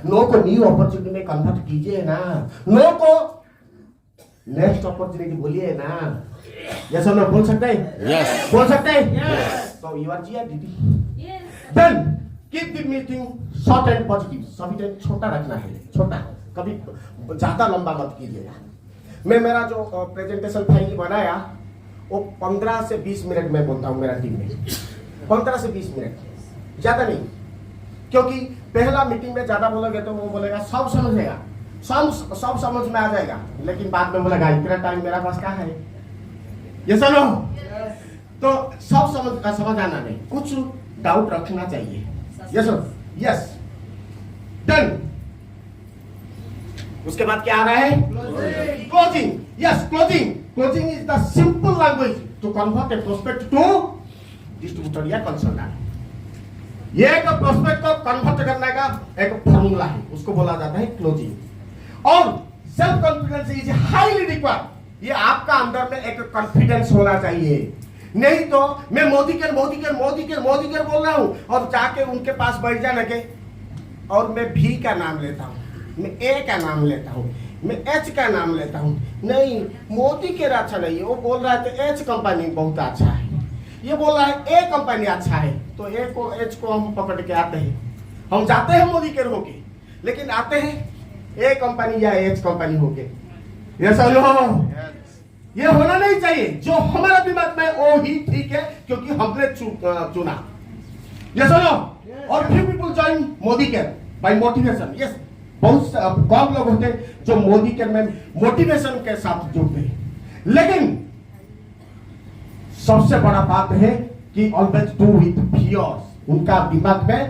नो को न्यू अपॉर्चुनिटी में कन्वर्ट कीजिए ना, नो को नेक्स्ट अपॉर्चुनिटी बोलिए ना। ये सुनो, बोल सकते हैं? यस बोल सकते हैं? तो you are GRDT। Then keep the meeting short and positive. सभी टाइम छोटा रखना है, छोटा, कभी ज्यादा लंबा मत कीजिएगा। मैं मेरा जो प्रेजेंटेशन फाइल बनाया वो 15 से 20 मिनट में बोलता हूँ मेरा टीम में, 15 से 20 मिनट, ज्यादा नहीं, क्योंकि पहला मीटिंग में ज्यादा बोलोगे तो वो बोलेगा सब समझ लेगा, सब समझ में आ जाएगा, लेकिन बाद में बोलेगा इतना टाइम मेरा पास कहाँ है। ये सुनो, तो सब समझ आना नहीं, कुछ डाउट रखना चाहिए। Yes yes. डन। उसके बाद क्या आ रहा है? Closing. Yes, closing is the simple language to convert a prospect to distributor या कंसल्टेंट। ये एक प्रोस्पेक्ट को कन्वर्ट करने का एक फॉर्मूला है, उसको बोला जाता है क्लोजिंग। और self confidence is highly required. ये आपका अंदर में एक कॉन्फिडेंस होना चाहिए, नहीं तो मैं मोदी कर बोल रहा हूं और जाके उनके पास बैठ जाने के, और मैं भी का नाम लेता हूं, मैं ए का नाम लेता हूं, मैं एच का नाम लेता हूं। नहीं, मोदी के अच्छा नहीं है, वो बोल रहा है तो एच कंपनी बहुत अच्छा है, ये बोल रहा है ए कंपनी अच्छा है, तो ए को एच को हम पकड़ के आते हैं, हम जाते हैं मोदी के होके, लेकिन आते हैं ए कंपनी या एच कंपनी होके। ये सब ये होना नहीं चाहिए, जो हमारा दिमाग में वो ही ठीक है, क्योंकि हमने चुना। ये सुनो, और few people join मोदी के by motivation। यस, बहुत कम लोग होते हैं जो मोदी के में मोटिवेशन के साथ जुड़ते हैं, लेकिन सबसे बड़ा बात है कि ऑलवेज डू विथ फियर। उनका दिमाग में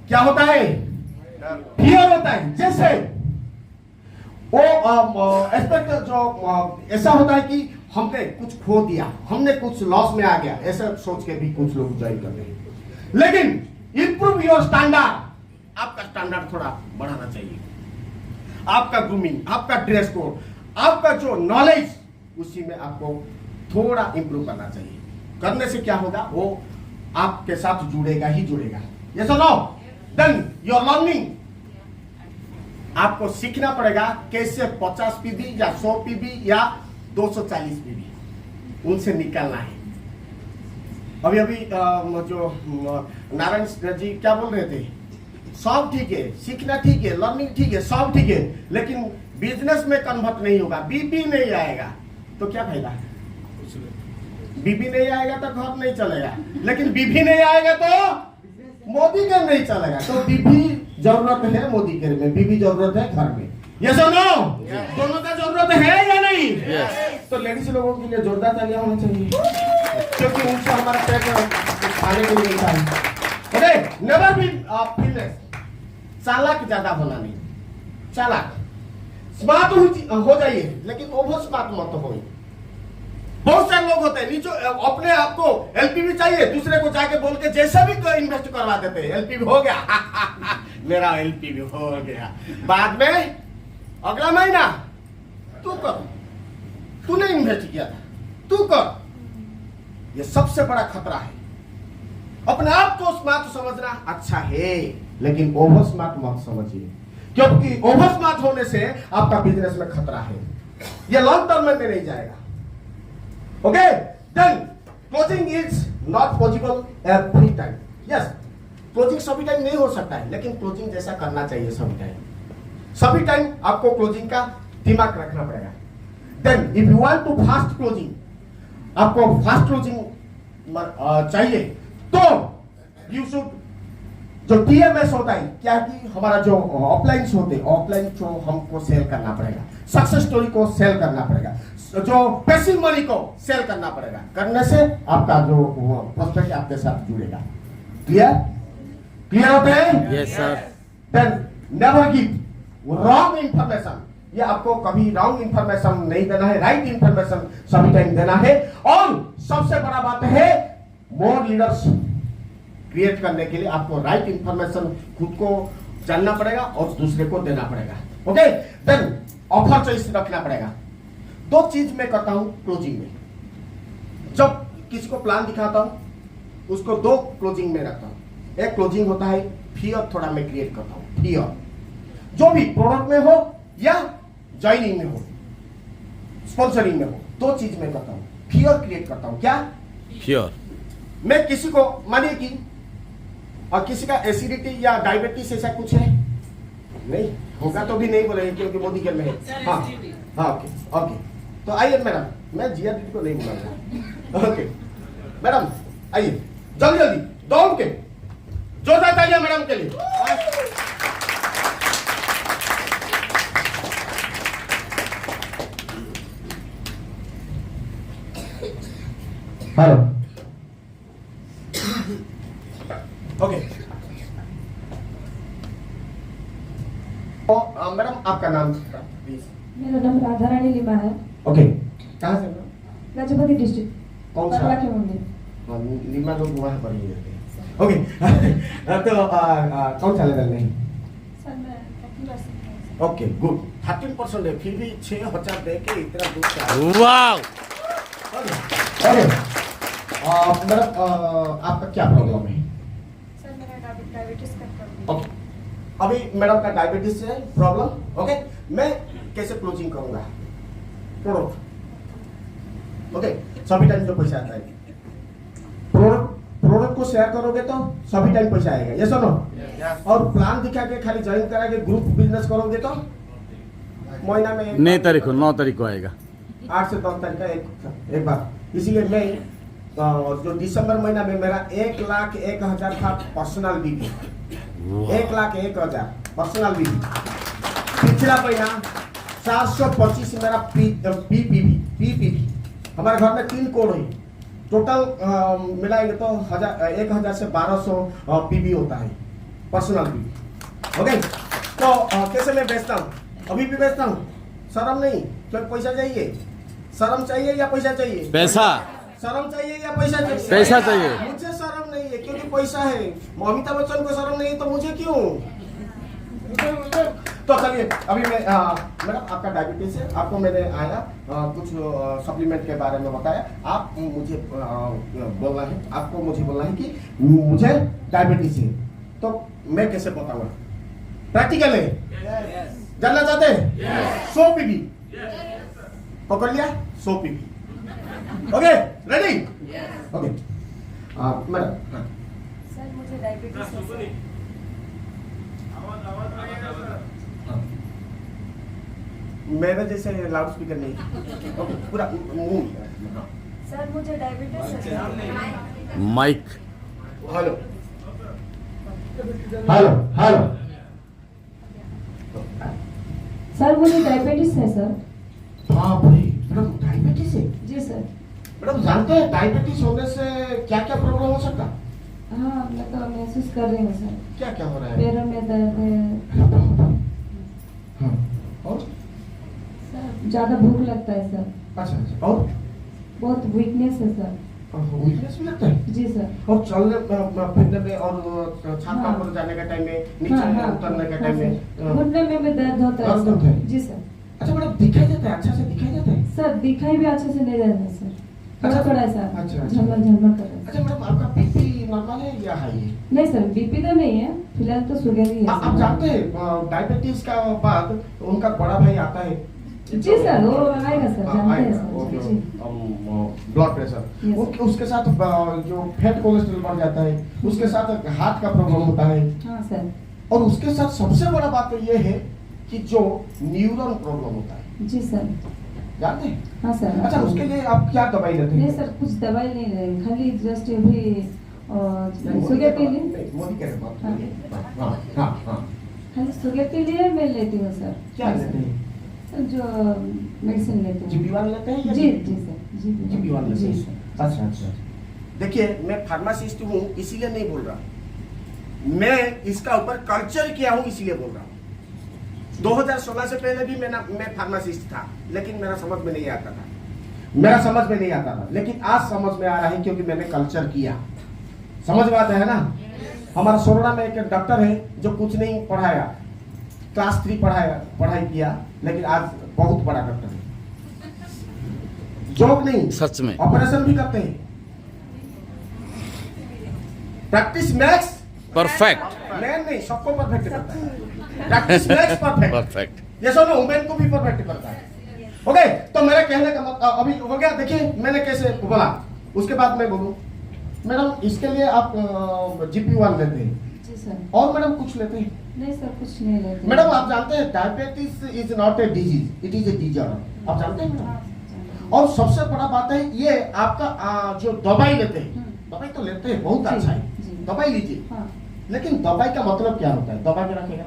क्या होता है? फियर होता है। जैसे वो एस्पेक्ट जो ऐसा होता है कि हमने कुछ खो दिया, हमने कुछ लॉस में आ गया, ऐसा सोच के भी कुछ लोग ज्वाइन करते हैं। लेकिन इंप्रूव योर स्टैंडर्ड, आपका स्टैंडर्ड थोड़ा बढ़ाना चाहिए, आपका ग्रूमिंग, आपका ड्रेस कोड, आपका जो नॉलेज, उसी में आपको थोड़ा इंप्रूव करना चाहिए। करने से क्या होगा, वो आपके साथ जुड़ेगा ही जुड़ेगा। ये सुनो, देन योर लर्निंग, आपको सीखना पड़ेगा कैसे 50 पीबी या 100 पीबी या 240 पीबी उनसे निकालना है। अभी जो नारायण जी क्या बोल रहे थे, सब ठीक है, सीखना ठीक है, लर्निंग ठीक है, सब ठीक है, लेकिन बिजनेस में कन्वर्ट नहीं होगा, बीबी नहीं आएगा तो क्या फायदा? बीबी नहीं आएगा तो घर नहीं चलेगा, लेकिन बीबी नहीं आएगा तो मोदी के नहीं चलेगा तो बीबी जरूरत है मोदी के में, बीबी जरूरत है घर में। ये सुनो, दोनों का जरूरत है या नहीं? तो लेडीज लोगों के लिए जोरदार तालियां होनी चाहिए, क्योंकि उनसे हमारा पेट खाने को मिलता है। ओके, नेवर बी फिटनेस, चालाक ज्यादा होना नहीं, चालाक स्मार्ट हो जाइए, लेकिन ओवर स्मार्ट मत हो। बहुत सारे लोग होते हैं नीचे अपने आप को एलपीवी चाहिए, दूसरे को जाके बोल के जैसा भी तो इन्वेस्ट करवा देते हैं, एलपीवी हो गया मेरा एलपीवी हो गया, बाद में अगला महीना तू कर, तूने इन्वेस्ट किया था, तू कर। ये सबसे बड़ा खतरा है। अपने आप को स्मार्ट समझना अच्छा है, लेकिन ओवर स्मार्ट मत समझिए, क्योंकि ओवर स्मार्ट होने से आपका बिजनेस में खतरा है, ये लॉन्ग टर्म में नहीं जाएगा। Okay, then closing is not possible every time. Yes, closing सभी टाइम नहीं हो सकता है, लेकिन क्लोजिंग जैसा करना चाहिए सभी टाइम। सभी टाइम आपको क्लोजिंग का दिमाग रखना पड़ेगा। Then if you want to fast closing, आपको फास्ट क्लोजिंग चाहिए तो यू शुड, जो टीएमएस होता है क्या कि हमारा जो ऑफलाइन होते हैं, ऑफलाइन जो हमको सेल करना पड़ेगा, सक्सेस स्टोरी को सेल करना पड़ेगा, जो पैसिव मनी को सेल करना पड़ेगा। करने से आपका जो प्रोस्पेक्ट आपके साथ जुड़ेगा। क्लियर क्लियर होते हैं? Yes sir. Then never give wrong information, ये आपको कभी रॉन्ग इंफॉर्मेशन नहीं देना है, राइट इंफॉर्मेशन सभी टाइम देना है। और सबसे बड़ा बात है, मोर लीडर्स क्रिएट करने के लिए आपको राइट इंफॉर्मेशन खुद को जानना पड़ेगा और दूसरे को देना पड़ेगा। ओके, देन ऑफर चॉइस रखना पड़ेगा। दो चीज मैं करता हूं क्लोजिंग में, जब किसी को प्लान दिखाता हूं उसको दो क्लोजिंग में रखता हूं। एक क्लोजिंग होता है फियर, थोड़ा मैं क्रिएट करता हूं फियर, जो भी प्रोडक्ट में हो या ज्वाइनिंग में हो, स्पॉन्सरिंग में हो, दो चीज में करता हूं, फियर क्रिएट करता हूं। क्या फियर? मैं किसी को, मानिए कि और किसी का एसिडिटी या डायबिटीज ऐसा कुछ है, नहीं होगा तो भी नहीं बोलेंगे क्योंकि मोदी के में है। हाँ हाँ, ओके ओके, तो आइए मैडम, मैं जिया दीदी को नहीं बुलाऊंगा। ओके मैडम आइए, जल्दी जल्दी दौड़ के जो जाता है मैडम के लिए। हेलो, ओके, मैडम आपका नाम प्लीज? मेरा नाम राधा रानी लिमा है। ओके, कहाँ से? गजपति डिस्ट्रिक्ट, कौन सा? परला के मंदिर। हाँ, लिमा लोग वहाँ पर ही रहते हैं। ओके तो कौन सा लेवल में? सर मैं 30% ओके गुड, 13% है, फिर भी 6,000 दे के इतना दूर से आए। वाव! ओके, मैडम आपका क्या प्रॉब्लम है? सर मेरा डायबिटीज का प्रॉब्लम। ओके, अभी मैडम का डायबिटीज से प्रॉब्लम। ओके, मैं कैसे क्लोजिंग करूंगा प्रोडक्ट? ओके, सभी टाइम जो पैसा आता है प्रोडक्ट को शेयर करोगे तो सभी टाइम पैसा आएगा, ये सुनो। और प्लान दिखा के खाली ज्वाइन करा के ग्रुप बिजनेस करोगे तो महीना में 9 तारीख को 9 तारीख को आएगा। 8 से 10 तारीख का एक बार। इसीलिए मैं जो दिसंबर महीना में मेरा 1,01,000 था पर्सनल बीबी, 1,01,000 पर्सनल बीबी। पिछला महीना 425 मेरा पीपीबी। हमारे घर में 3 कोड है, टोटल मिलाएंगे तो 1,000 से 1,200 पीबी होता है पर्सनल बीबी। ओके, तो कैसे मैं बेचता हूँ, अभी भी बेचता हूँ, शर्म नहीं, क्योंकि पैसा चाहिए। शर्म चाहिए या पैसा चाहिए? पैसा। शर्म चाहिए या पैसा चाहिए? पैसा चाहिए। मुझे शर्म नहीं है क्योंकि पैसा है। अमिताभ बच्चन को शर्म नहीं है तो मुझे क्यों? तो चलिए, अभी मैं मैडम आपका डायबिटीज है, आपको मैंने आया कुछ सप्लीमेंट के बारे में बताया। आप मुझे बोलना है, आपको मुझे बोलना है कि मुझे डायबिटीज है, तो मैं कैसे बताऊंगा? प्रैक्टिकल है, जानना चाहते हैं? 100 पीबी पकड़ लिया, 100 PB. Okay, ready? Okay madam. Sir मुझे डायबिटीज है। मेरे जैसे लाउड स्पीकर नहीं। ओके, पूरा मुंह। सर मुझे डायबिटीज है। Mic. Hello, hello hello sir मुझे डायबिटीज है सर। बाप रे मैडम डायबिटीज है। जी सर। मैडम जानते हैं डायबिटीज होने से क्या क्या प्रॉब्लम हो सकता है? हाँ मैं तो महसूस कर रही हूँ सर। क्या क्या हो रहा है? पैरों में दर्द है हाँ और सर, ज्यादा भूख लगता है सर, अच्छा अच्छा और बहुत वीकनेस है सर। वीकनेस भी लगता है जी सर। और चलने फिरने में और छत हाँ। पर जाने के टाइम में हाँ, नीचे हाँ, उतरने के हाँ, टाइम में सर। घुटने में भी दर्द होता है दर्द होता है? सर। जी सर। अच्छा मैडम दिखाई देता है, अच्छा से दिखाई देता है? सर दिखाई भी अच्छे से नहीं देता है सर, अच्छा, थोड़ा ऐसा अच्छा, अच्छा। झलमल झलमल कर रहा है। अच्छा मैडम आपका बीपी नॉर्मल है या हाई है? नहीं सर बीपी तो नहीं है, फिलहाल तो शुगर ही है आप सर। जानते हैं डायबिटीज का बाद उनका बड़ा भाई आता है जी सर, वो आएगा सर, जानते हैं सर। जी। ब्लड प्रेशर Yes, उसके साथ जो फैट कोलेस्ट्रॉल बढ़ जाता है, उसके साथ हार्ट का प्रॉब्लम होता है हाँ सर। और उसके साथ सबसे बड़ा बात तो ये है कि जो न्यूरल प्रॉब्लम होता है, जी सर। जानते हैं? हाँ सर। अच्छा उसके लिए आप क्या दवाई लेते हैं? नहीं सर कुछ दवाई नहीं ले, खाली जस्ट अभी शुगर के लिए, नहीं, मोदी कह रहे बात हाँ। बोलिए। हाँ हाँ हाँ खाली शुगर के लिए मैं लेती हूँ सर। क्या लेते हैं? जो मेडिसिन लेती हूँ। जीबी वाला लेते हैं या जी जी सर। जीबी वाला लेते जी हैं? सर। अच्छा अच्छा। देखिए मैं फार्मासिस्ट हूँ इसीलिए नहीं बोल रहा, मैं इसका ऊपर कल्चर किया हूँ इसीलिए बोल रहा हूँ। 2016 से पहले भी मैं फार्मासिस्ट था, लेकिन मेरा समझ में नहीं आता था, लेकिन आज समझ में आ रहा है क्योंकि मैंने कल्चर किया। समझ में आता है ना? हमारा सोरड़ा में एक डॉक्टर है जो कुछ नहीं पढ़ाया, क्लास 3 पढ़ाई किया, लेकिन आज बहुत बड़ा डॉक्टर है। जॉब नहीं, सच में ऑपरेशन भी करते हैं। प्रैक्टिस मैक्स परफेक्ट मैन नहीं, सबको परफेक्ट करता है। Practice max perfect. परफेक्ट। ये सुनो वुमेन को भी परफेक्ट करता है। ओके तो मेरा कहने का मतलब अभी हो गया। देखिए मैंने कैसे बोला, उसके बाद मैं बोलूं मैडम इसके लिए आप GP1 लेते हैं जी सर। और मैडम कुछ लेते हैं? नहीं सर कुछ नहीं लेते। मैडम आप जानते हैं diabetes is not a disease, it is a disorder. आप जानते हैं मैडम? हाँ, और सबसे बड़ा बात है ये आपका जो दवाई लेते हैं, दवाई तो लेते हैं बहुत जी, अच्छा है, जी। दवाई लीजिए, हाँ। लेकिन दवाई का मतलब क्या होता है? दबा के रखेगा।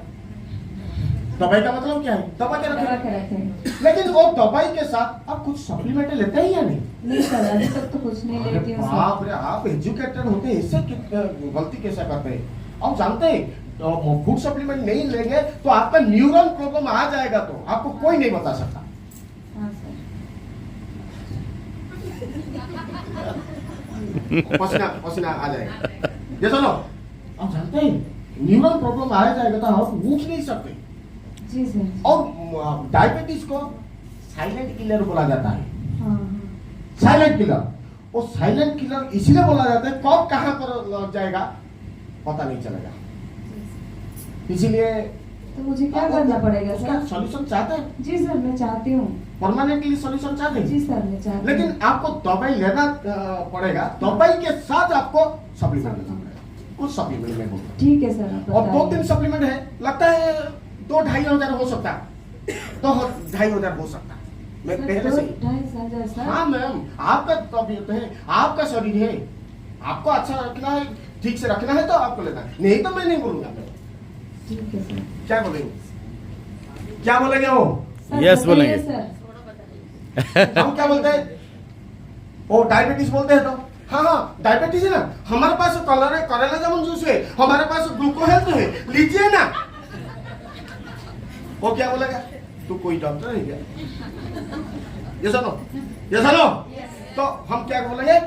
दवाई का मतलब क्या है? दबा के दवा रखेगा। के रखें। लेकिन वो दवाई के साथ आप कुछ सप्लीमेंट लेते हैं या नहीं? नहीं सर अभी तक तो कुछ नहीं अरे लेती हूँ सर। बाप रे, आप एजुकेटेड होते हैं, इससे गलती कैसे करते हैं? आप जानते हैं फूड सप्लीमेंट नहीं लेंगे तो आपका न्यूरल प्रॉब्लम आ जाएगा, तो आपको कोई नहीं बता सकता। हाँ सर। पसीना आ जाएगा। ये सुनो, आप जानते हैं न्यूरल प्रॉब्लम आ जाएगा तो आप उठ नहीं सकते। जी सर। और डायबिटीज को साइलेंट किलर बोला जाता है। हाँ साइलेंट किलर, वो साइलेंट किलर इसीलिए बोला जाता है, कब कहां पर लग जाएगा पता नहीं चलेगा। इसीलिए तो मुझे क्या करना पड़ेगा उसका सर? सॉल्यूशन चाहते हैं? जी सर मैं चाहती हूँ। परमानेंटली सॉल्यूशन चाहते हैं? जी सर मैं चाहती हूँ। लेकिन आपको दवाई लेना पड़ेगा, दवाई के साथ आपको सप्लीमेंट लेना पड़ेगा। कुछ सप्लीमेंट में बोलता ठीक है सर। आप और बताइए। 2-3 सप्लीमेंट है, लगता है 2-2.5 हजार हो सकता है, 2-2.5 हजार हो सकता है। मैं सर, पहले से ही 2-2.5 सर। हाँ मैम, आपका तबीयत है, आपका शरीर है, आपको अच्छा रखना है, ठीक से रखना है तो आपको लेना है, नहीं तो मैं नहीं बोलूंगा। ठीक है सर। क्या बोलेंगे? क्या बोलेंगे वो? सर, Yes बताइए बोलेंगे। सर। हम क्या बोलते हैं? वो डायबिटीज बोलते हैं तो हाँ हाँ डायबिटीज है ना, हमारे पास करेला जामुन जूस है, हमारे पास ग्लूको हेल्थ है, लीजिए ना। वो क्या बोलेगा? तू कोई डॉक्टर है क्या? ये सुनो तो हम क्या बोलेंगे?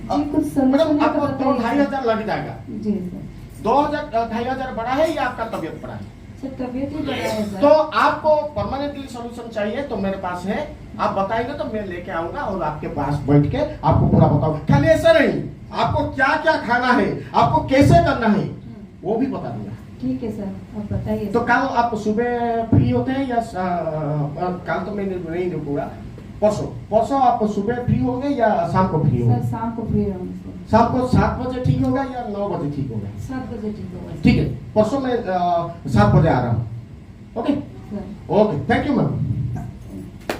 जी कुछ सॉल्यूशन मैडम है तो आपको बताइए 2-2.5 सर। हजार लग जाएगा। जी सर। 2-2.5 हजार बड़ा है या आपका तबीयत बड़ा है? सर तबीयत ही बड़ा है सर। तो आपको परमानेंटली सॉल्यूशन चाहिए तो मेरे पास है, आप बताएंगे तो मैं लेके आऊंगा और आपके पास बैठ के आपको पूरा बताऊंगा। खाली ऐसा नहीं, आपको क्या क्या खाना है, आपको कैसे करना है, वो भी बता दूंगा। ठीक है सर आप बताइए। तो कल आप सुबह फ्री होते हैं या कल तो मैं नहीं रुकूंगा, परसों आप सुबह फ्री होंगे या शाम को फ्री सर होंगे? शाम को फ्री रहूंगी सर। शाम को 7 बजे ठीक होगा या 9 बजे ठीक होगा? 7 बजे ठीक होगा। ठीक है, परसों मैं 7 बजे आ रहा हूँ। Okay sir okay, thank you ma'am.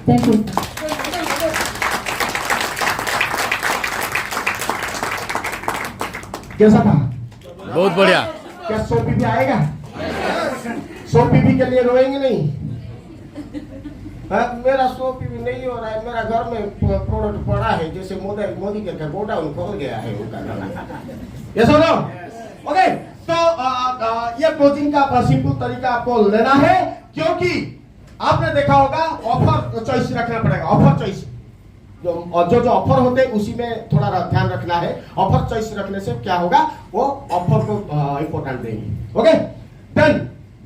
Thank you. कैसा था? बहुत बढ़िया। क्या 100 पीपी आएगा? 100 पीपी के लिए रोएंगे नहीं? मेरा 100 पीपी नहीं हो रहा है, मेरा घर में प्रोडक्ट पड़ा है, जैसे मोदी के गोडाउन खोल गया है उनका गाना। ये सुनो, ओके। तो ये क्लोजिंग का सिंपल तरीका आपको लेना है, क्योंकि आपने देखा होगा ऑफर चॉइस रखना पड़ेगा। ऑफर चॉइस जो ऑफर होते हैं उसी में थोड़ा ध्यान रखना है। ऑफर चॉइस रखने से क्या होगा, वो ऑफर को इंपॉर्टेंट देंगे। Okay, then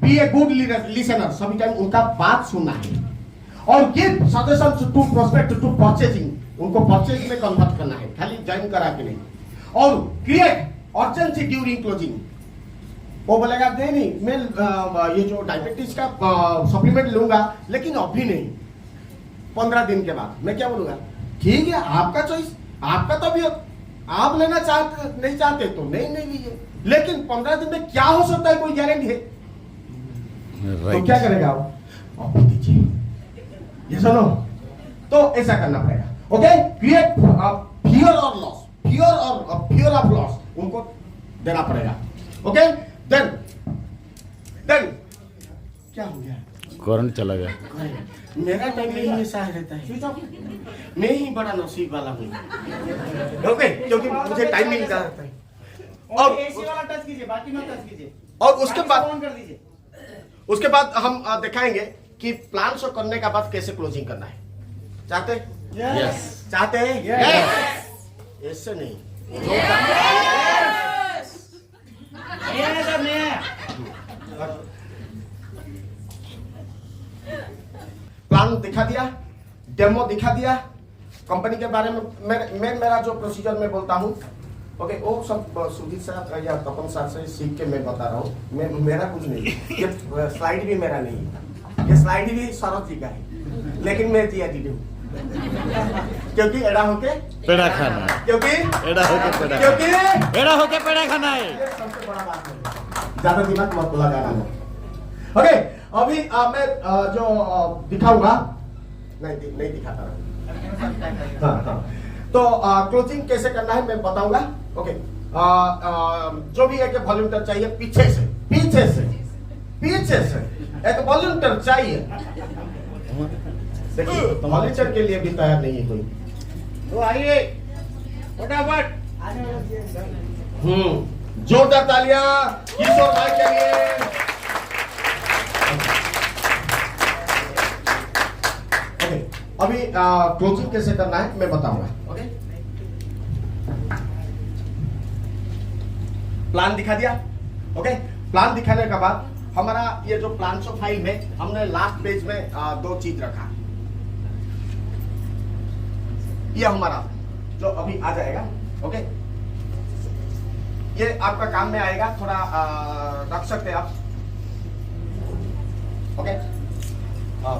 be a good listener, सभी टाइम उनका बात सुनना है और give suggestions to prospect to purchasing, उनको परचेज में कन्वर्ट करना है, खाली ज्वाइन करा के नहीं। और क्रिएट अर्जेंसी ड्यूरिंग क्लोजिंग। वो बोलेगा नहीं मैं ये जो डायबिटीज का सप्लीमेंट लूंगा, लेकिन अभी नहीं, 15 दिन के बाद। मैं क्या बोलूंगा, ठीक है आपका चॉइस, आपका तबीयत, आप लेना चाहते नहीं चाहते तो नहीं लीजिए, लेकिन 15 दिन में क्या हो सकता है कोई गारंटी है? तो क्या करेगा वो, अभी दीजिए। ये सुनो, तो ऐसा करना पड़ेगा। ओके, क्रिएट फियर और लॉस, फियर ऑफ लॉस उनको देना पड़ेगा। ओके, देन क्या हो गया, करंट चला गया। मेरा टाइम में ही ऐसा रहता है, मैं ही बड़ा नसीब वाला हूँ। ओके, क्योंकि मुझे टाइम मिल जाता है। और एसी वाला टच कीजिए, बाकी मत टच कीजिए, और उसके बाद ऑन कर दीजिए। उसके बाद हम दिखाएंगे कि प्लान शो करने का बाद कैसे क्लोजिंग करना है। चाहते यस, चाहते हैं? Yes. ऐसे नहीं, प्लान दिखा दिया, डेमो दिखा दिया, कंपनी के बारे में मैं मेरा जो प्रोसीजर में बोलता हूँ। ओके, वो सब सुधीर साहब या तपन साहब से सीख के मैं बता रहा हूँ। मेरा कुछ नहीं, ये स्लाइड भी मेरा नहीं है, ये स्लाइड भी सौरभ जी का है, लेकिन मैं दिया दी हूँ क्योंकि एड़ा होके पेड़ा खाना है, क्योंकि एड़ा होके पेड़ा, क्योंकि एड़ा होके पेड़ा खाना है। ये सबसे बड़ा बात है, ज्यादा दिमाग मत बोला जाना है। ओके, अभी मैं जो दिखाऊंगा, नहीं दिखाता रहा। हाँ, तो क्लोजिंग कैसे करना है मैं बताऊंगा। ओके, जो भी एक वॉलंटियर चाहिए, पीछे से एक वॉलंटियर चाहिए। देखिए, वॉलंटियर के लिए भी तैयार नहीं है कोई, तो आइए फटाफट। जोरदार तालियां किशोर भाई के लिए। ओके, अभी क्लोजिंग कैसे करना है मैं बताऊंगा। ओके, प्लान दिखा दिया। ओके, प्लान दिखाने के बाद हमारा ये जो प्लान शो फाइल में हमने लास्ट पेज में 2 चीज रखा। ये हमारा जो अभी आ जाएगा। ओके, ये आपका काम में आएगा, थोड़ा रख सकते हैं आप। ओके,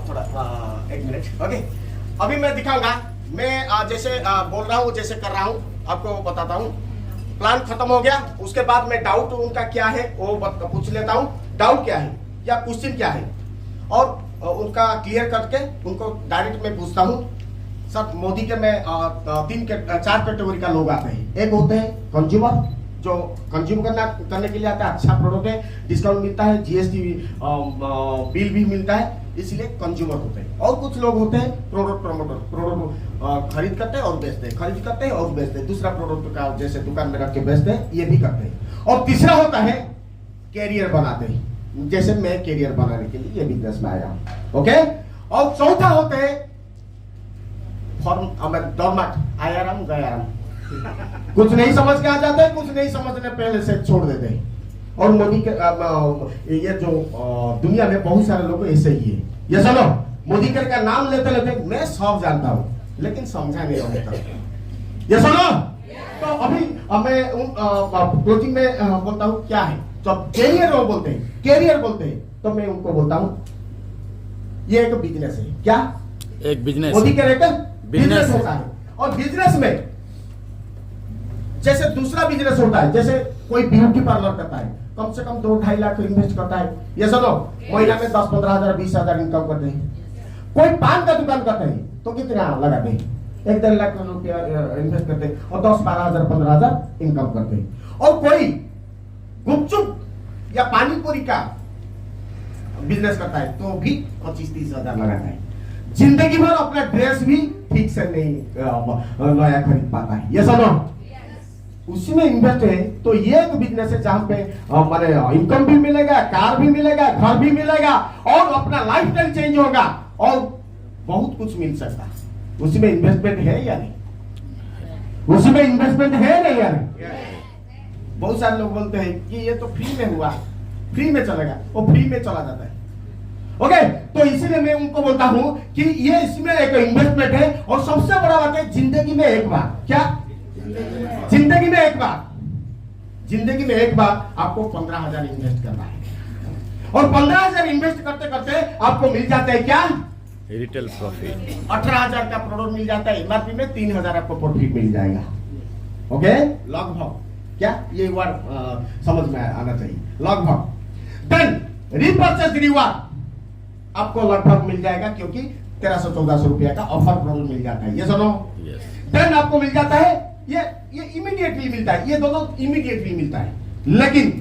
थोड़ा 1 मिनट। ओके, अभी मैं दिखाऊंगा, मैं जैसे बोल रहा हूँ, जैसे कर रहा हूँ, आपको बताता हूँ। प्लान खत्म हो गया, उसके बाद मैं डाउट उनका क्या है वो पूछ लेता हूँ, डाउट क्या है या क्वेश्चन क्या है, और उनका क्लियर करके उनको डायरेक्ट में पूछता हूँ। सर, मोदी के में 4 कैटेगरी का लोग आते हैं। एक होते हैं कंज्यूमर, जो कंज्यूम करने के लिए आता है, अच्छा प्रोडक्ट है, डिस्काउंट मिलता है, जीएसटी बिल भी मिलता है, इसलिए कंज्यूमर होते हैं। और कुछ लोग होते हैं प्रोडक्ट प्रमोटर, प्रोडक्ट खरीद करते हैं और बेचते हैं, खरीद करते हैं और बेचते हैं, दूसरा प्रोडक्ट का जैसे दुकान में रख के बेचते हैं, ये भी करते हैं। और तीसरा होता है कैरियर बनाते हैं, जैसे मैं कैरियर बनाने के लिए ये बिजनेस में आया हूं। ओके, और चौथा होते हैं फॉर्म डॉर्मेट, आया राम गया राम, कुछ नहीं समझ के आ जाते हैं, कुछ नहीं समझने पहले से छोड़ देते हैं। और मोदी के ये जो दुनिया में बहुत सारे लोग ऐसे ही है। ये सुनो, मोदी का नाम लेते लेते मैं सब जानता हूँ, लेकिन समझा नहीं होता। ये सुनो, तो अभी मैं क्लोजिंग में बोलता हूँ क्या है, जब कैरियर बोलते हैं तो मैं उनको बोलता हूँ ये एक बिजनेस है। क्या? एक बिजनेस, मोदी का बिजनेस होता है। और बिजनेस में जैसे दूसरा बिजनेस होता है, जैसे कोई ब्यूटी पार्लर करता है, कम से कम 2-2.5 लाख इन्वेस्ट करता है। ये सुनो, महीना में 10-15 हजार 20 हजार इनकम करते हैं। कोई पान का दुकान करते हैं तो कितना लगाते हैं? 1-1.5 लाख रुपया इन्वेस्ट करते हैं और 10-12 हजार 15 हजार इनकम करते हैं। और कोई गुपचुप या पानी पूरी का बिजनेस करता है तो भी 25-30 हजार लगाता है। जिंदगी भर अपना ड्रेस भी ठीक से नहीं नया खरीद पाता है। ये सुनो, उसी में इन्वेस्ट है तो ये एक बिजनेस है जहां पे माने इनकम भी मिलेगा, कार भी मिलेगा, घर भी मिलेगा और अपना लाइफस्टाइल चेंज होगा और बहुत कुछ मिल सकता है। उसी में इन्वेस्टमेंट है या नहीं? उसी में इन्वेस्टमेंट है नहीं या नहीं? बहुत सारे लोग बोलते हैं कि ये तो फ्री में हुआ, फ्री में चलेगा, वो फ्री में चला जाता है। ओके, तो इसीलिए मैं उनको बोलता हूं कि ये इसमें एक इन्वेस्टमेंट है और सबसे बड़ा बात है जिंदगी में एक बार, क्या जिंदगी में एक बार, जिंदगी में एक बार आपको 15,000 इन्वेस्ट करना है और 15,000 इन्वेस्ट करते करते आपको मिल जाता है क्या? रिटेल प्रॉफिट 18,000 का प्रोडक्ट मिल जाता है। एमआरपी में 3,000 आपको प्रॉफिट मिल जाएगा। ओके, लगभग, क्या ये वर्ड समझ में आना चाहिए, लगभग। देन रीपर्चेज रिवार्ड आपको लगभग मिल जाएगा क्योंकि 1300-1400 रुपया का ऑफर प्रोडक्ट मिल जाता है। ये सुनो, देन आपको मिल जाता है ये इमीडिएटली मिलता है, ये दोनों इमीडिएटली मिलता है। लेकिन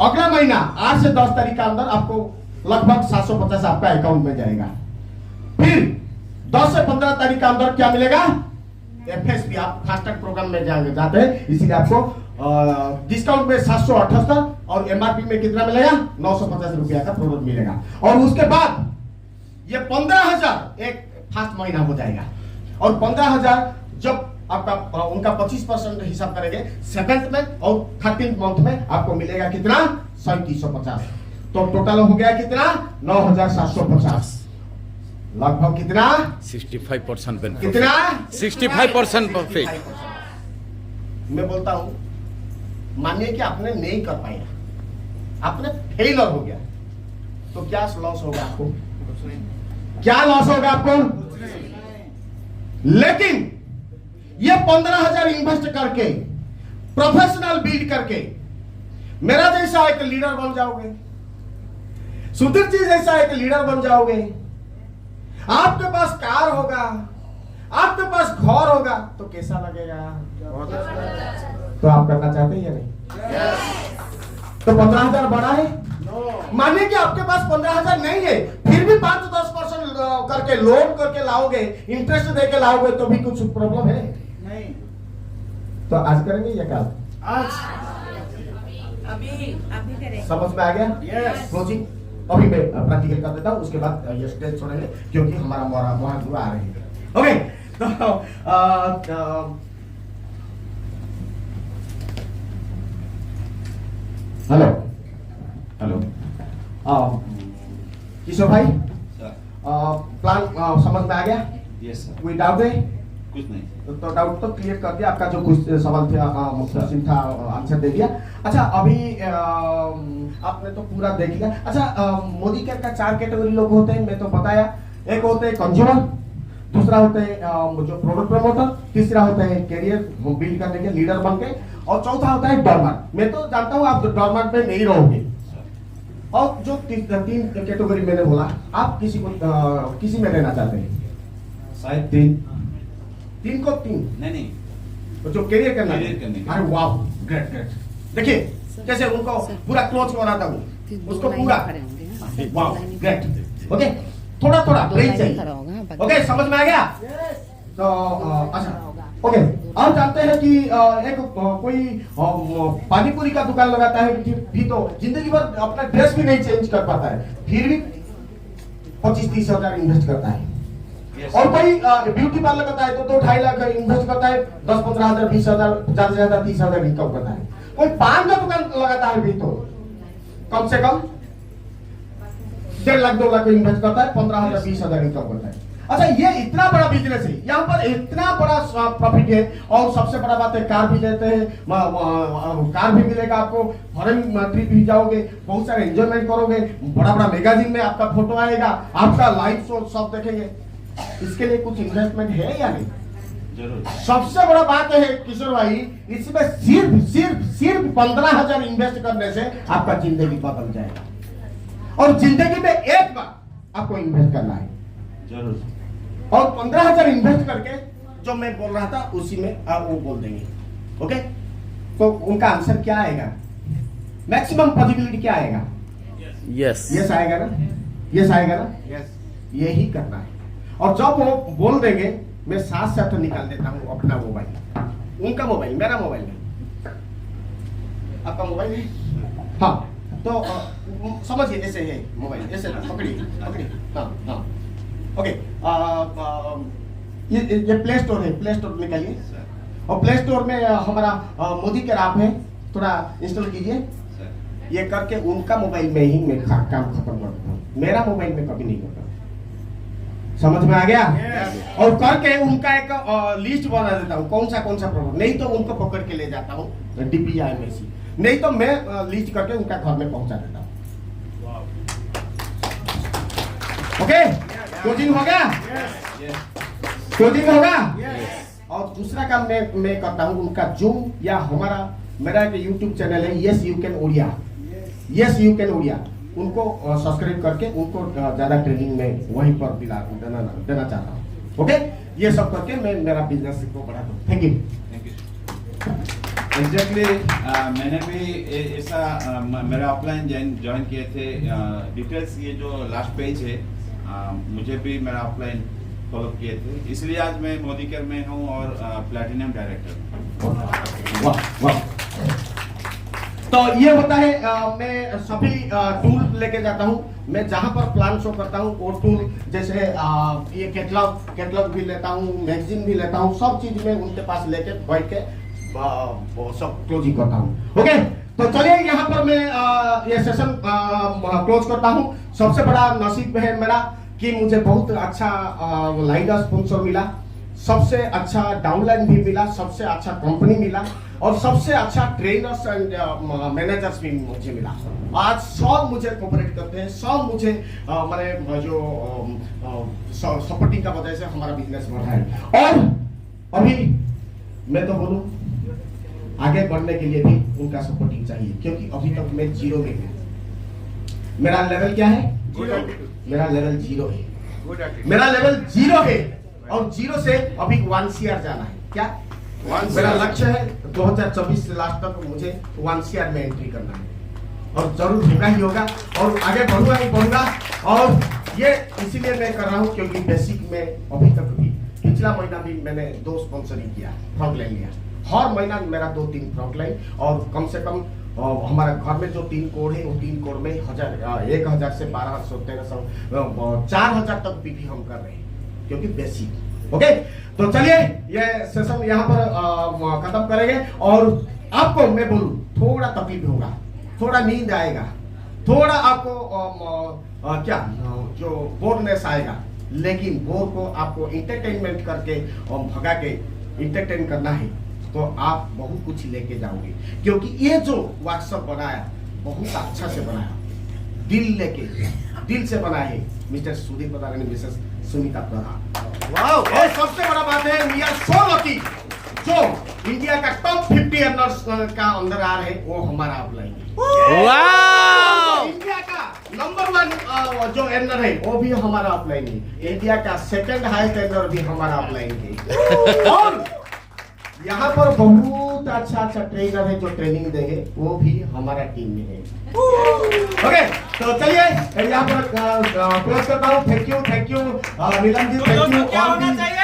अगला महीना 8 से 10 तारीख के अंदर आपको लगभग 750 आपका अकाउंट में जाएगा। फिर 10 से 15 तारीख के अंदर क्या मिलेगा? एफएसपी, आप फास्टैग प्रोग्राम में जाते हैं, इसीलिए आपको डिस्काउंट में 778 और एमआरपी में कितना मिलेगा? 950 रुपया का प्रोडक्ट मिलेगा। और उसके बाद ये 15,000 एक फास्ट महीना हो जाएगा और 15,000 जब आपका उनका 25% हिसाब करेंगे सेकंड में और 13th मंथ में आपको मिलेगा कितना? 3750। तो टोटल हो गया कितना? 9,750। लगभग कितना? 65% बेनिफिट। कितना? 65% प्रॉफिट। मैं बोलता हूं, मानिए कि आपने नहीं कर पाया, आपने फेलियर हो गया, तो क्या लॉस होगा आपको? क्या लॉस होगा आपको? लेकिन ये 15,000 इन्वेस्ट करके, प्रोफेशनल बिल्ड करके मेरा जैसा एक लीडर बन जाओगे, सुधीर जी जैसा एक लीडर बन जाओगे, आपके पास कार होगा, आपके पास घर होगा, तो कैसा लगेगा? तो आप करना चाहते हैं या नहीं? तो 15,000 बड़ा है? मानिए कि आपके पास 15,000 नहीं है, फिर भी 5-10% करके लोन करके लाओगे, इंटरेस्ट देके लाओगे तो भी कुछ प्रॉब्लम है नहीं। तो आज करेंगे या कल? आज अभी करें। समझ में आ गया? यस। क्लोजिंग अभी मैं प्रैक्टिकल कर देता हूँ, उसके बाद ये स्टेज छोड़ेंगे क्योंकि हमारा महागुरु आ रहे हैं। ओके, तो हेलो हेलो किशोर भाई, प्लान समझ में आ गया? Yes sir. कोई डाउट है? कुछ नहीं। तो डाउट तो क्लियर कर दिया, आपका जो कुछ सवाल था क्वेश्चन था आंसर दे दिया। अच्छा, अभी आपने तो पूरा देख लिया। अच्छा, मोदी केयर का 4 कैटेगरी लोग होते हैं, मैं तो बताया। एक होते हैं कंज्यूमर, दूसरा होते हैं जो प्रोडक्ट प्रमोटर, तीसरा होता है कैरियर बिल्ड करने के लीडर बन के, और चौथा होता है डॉर्मर। मैं तो जानता हूँ आप डॉर्मर पे नहीं रहोगे। और जो 3 कैटेगरी मैंने बोला, आप किसी में रहना चाहते हैं? शायद 3 को 3 नहीं तो जो कैरियर करना है। कैरियर करने का। अरे वाह, ग्रेट ग्रेट। देखिए कैसे उनको पूरा क्लोज बनाता हूँ, उसको पूरा वाह ग्रेट। ओके, थोड़ा थोड़ा ब्रेक चाहिए। ओके, समझ में आ गया? तो अच्छा, ओके। आप जानते हैं कि एक कोई पानी पूरी का दुकान लगाता है भी तो जिंदगी भर अपना ड्रेस भी नहीं चेंज कर पाता है, फिर भी 25-30 हजार इन्वेस्ट करता है। और कोई ब्यूटी पार्लर करता है तो 2-2.5 लाख इन्वेस्ट करता है, 10-15 हजार 20 हजार, ज्यादा से ज्यादा 30 हजार इनकम करता है। कोई पान का दुकान लगाता है भी तो कम से कम 1.5 लाख 2 लाख इन्वेस्ट करता है, 15,000 20 हजार इनकम करता है। अच्छा, ये इतना बड़ा बिजनेस है, यहाँ पर इतना बड़ा प्रॉफिट है। और सबसे बड़ा बात है, कार भी लेते हैं, कार भी मिलेगा आपको, फॉरेन ट्रिप भी जाओगे, बहुत सारे एंजॉयमेंट करोगे, बड़ा बड़ा मैगजीन में आपका फोटो आएगा, आपका लाइव शो सब देखेंगे। इसके लिए कुछ इन्वेस्टमेंट है या नहीं? जरूर। सबसे बड़ा बात है किशोर भाई, इसमें सिर्फ 15,000 इन्वेस्ट करने से आपका जिंदगी बदल जाएगा। और जिंदगी में एक बार आपको इन्वेस्ट करना है जरूर। और 15,000 इन्वेस्ट करके जो मैं बोल रहा था उसी में आप वो बोल देंगे। ओके, तो उनका आंसर क्या आएगा? मैक्सिमम पॉसिबिलिटी क्या आएगा? यस यस आएगा ना? यस आएगा ना? यस यही करना है। और जब वो बोल देंगे, मैं साथ साथ निकाल देता हूँ अपना मोबाइल, उनका मोबाइल, मेरा मोबाइल नहीं, आपका मोबाइल है। हाँ, तो समझिए, ऐसे है मोबाइल, ऐसे ना पकड़िए पकड़िए, हाँ हाँ, ओके। ये प्ले स्टोर है, प्ले स्टोर निकालिए और प्ले स्टोर में हमारा मोदी के ऐप है, थोड़ा इंस्टॉल कीजिए। सर ये करके उनका मोबाइल में ही मैं काम खत्म करता हूँ, मेरा मोबाइल में कभी नहीं करता। समझ में आ गया? और करके उनका एक लिस्ट बना देता हूँ, कौन सा प्रोडक्ट, नहीं तो उनको पकड़ के ले जाता हूँ DPI में से, नहीं तो मैं लिस्ट करके उनका घर में पहुंचा देता हूँ। ओके, क्लोजिंग हो गया? क्लोजिंग होगा? और दूसरा काम मैं करता हूँ, उनका जूम या मेरा एक YouTube चैनल है, yes you can Odia, yes you can Odia, उनको सब्सक्राइब करके उनको ज्यादा ट्रेनिंग में वहीं पर देना चाहता हूँ। ओके, ये सब करके मैं मेरा बिजनेस को बढ़ा दूँ। Thank you. Thank you. Exactly मैंने भी ऐसा मेरा ऑफलाइन ज्वाइन किए थे। डिटेल्स ये जो लास्ट पेज है, मुझे भी मेरा ऑफलाइन फॉलो किए थे, इसलिए आज मैं मोदी केयर में हूँ और प्लैटिनम डायरेक्टर। वाह वाह। तो ये होता है, मैं सभी टूल लेके जाता हूँ, मैं जहाँ पर प्लान शो करता हूँ वो टूल, जैसे ये कैटलॉग भी लेता हूँ, मैगजीन भी लेता हूँ, सब चीज में उनके पास लेके बैठ के सब क्लोजिंग करता हूँ। ओके, तो चलिए यहाँ पर मैं ये सेशन क्लोज करता हूँ। सबसे बड़ा नसीब है मेरा कि मुझे बहुत अच्छा लाइन स्पॉन्सर मिला, सबसे अच्छा डाउनलाइन भी मिला, सबसे अच्छा कंपनी मिला और सबसे अच्छा ट्रेनर्स एंड मैनेजर्स भी मुझे मिला। आज सब मुझे कोऑपरेट करते हैं, सब मुझे मैंने जो सपोर्टिंग का वजह से हमारा बिजनेस बढ़ा है। और अभी मैं तो बोलूं, आगे बढ़ने के लिए भी उनका सपोर्टिंग चाहिए, क्योंकि अभी तक मैं जीरो में हूँ। मेरा लेवल क्या है? मेरा लेवल जीरो है, मेरा लेवल जीरो है और जीरो से अभी 1 CR जाना है। क्या मेरा लक्ष्य है? 2024 से लास्ट तक मुझे 1 CR में एंट्री करना है और जरूर होगा ही होगा और आगे बढ़ूंगा ही बढ़ूंगा। और ये इसीलिए मैं कर रहा हूँ क्योंकि बेसिक में अभी तक भी, पिछला महीना भी मैंने 2 स्पॉन्सरिंग किया, फ्रंट लाइन लिया, हर महीना मेरा 2-3 फ्रंट लाइन और कम से कम हमारे घर में जो 3 कोड है वो 3 कोड में 1000 से 1200 1300 4000 तक भी हम कर रहे हैं, क्योंकि बेसिक। ओके, तो चलिए ये सेशन यहाँ पर खत्म करेंगे। और आपको मैं बोलूं, थोड़ा तकलीफ होगा, थोड़ा नींद आएगा, थोड़ा आपको क्या जो बोरनेस आएगा, लेकिन बोर को आपको इंटरटेनमेंट करके और भगा के इंटरटेन करना है तो आप बहुत कुछ लेके जाओगे। क्योंकि ये जो वर्कशॉप बनाया बहुत अच्छा से बनाया, दिल से बनाया है मिस्टर सुदीप प्रधान, मिसेस सुनीता प्रधान। और सबसे बड़ा बात है, वी आर सो लकी जो इंडिया का टॉप 50 अर्नर्स का अंदर आ रहे, वो हमारा अपलाइन है। वाह, इंडिया का नंबर 1 जो अर्नर है वो भी हमारा अपलाइन है, इंडिया का सेकंड हाईएस्ट अर्नर भी हमारा अपलाइन है। और यहाँ पर बहुत अच्छा ट्रेनर है जो ट्रेनिंग देंगे, वो भी हमारा टीम में है। ओके, तो चलिए यहाँ पर क्लोज करता हूँ। Thank you Neelam ji, thank you.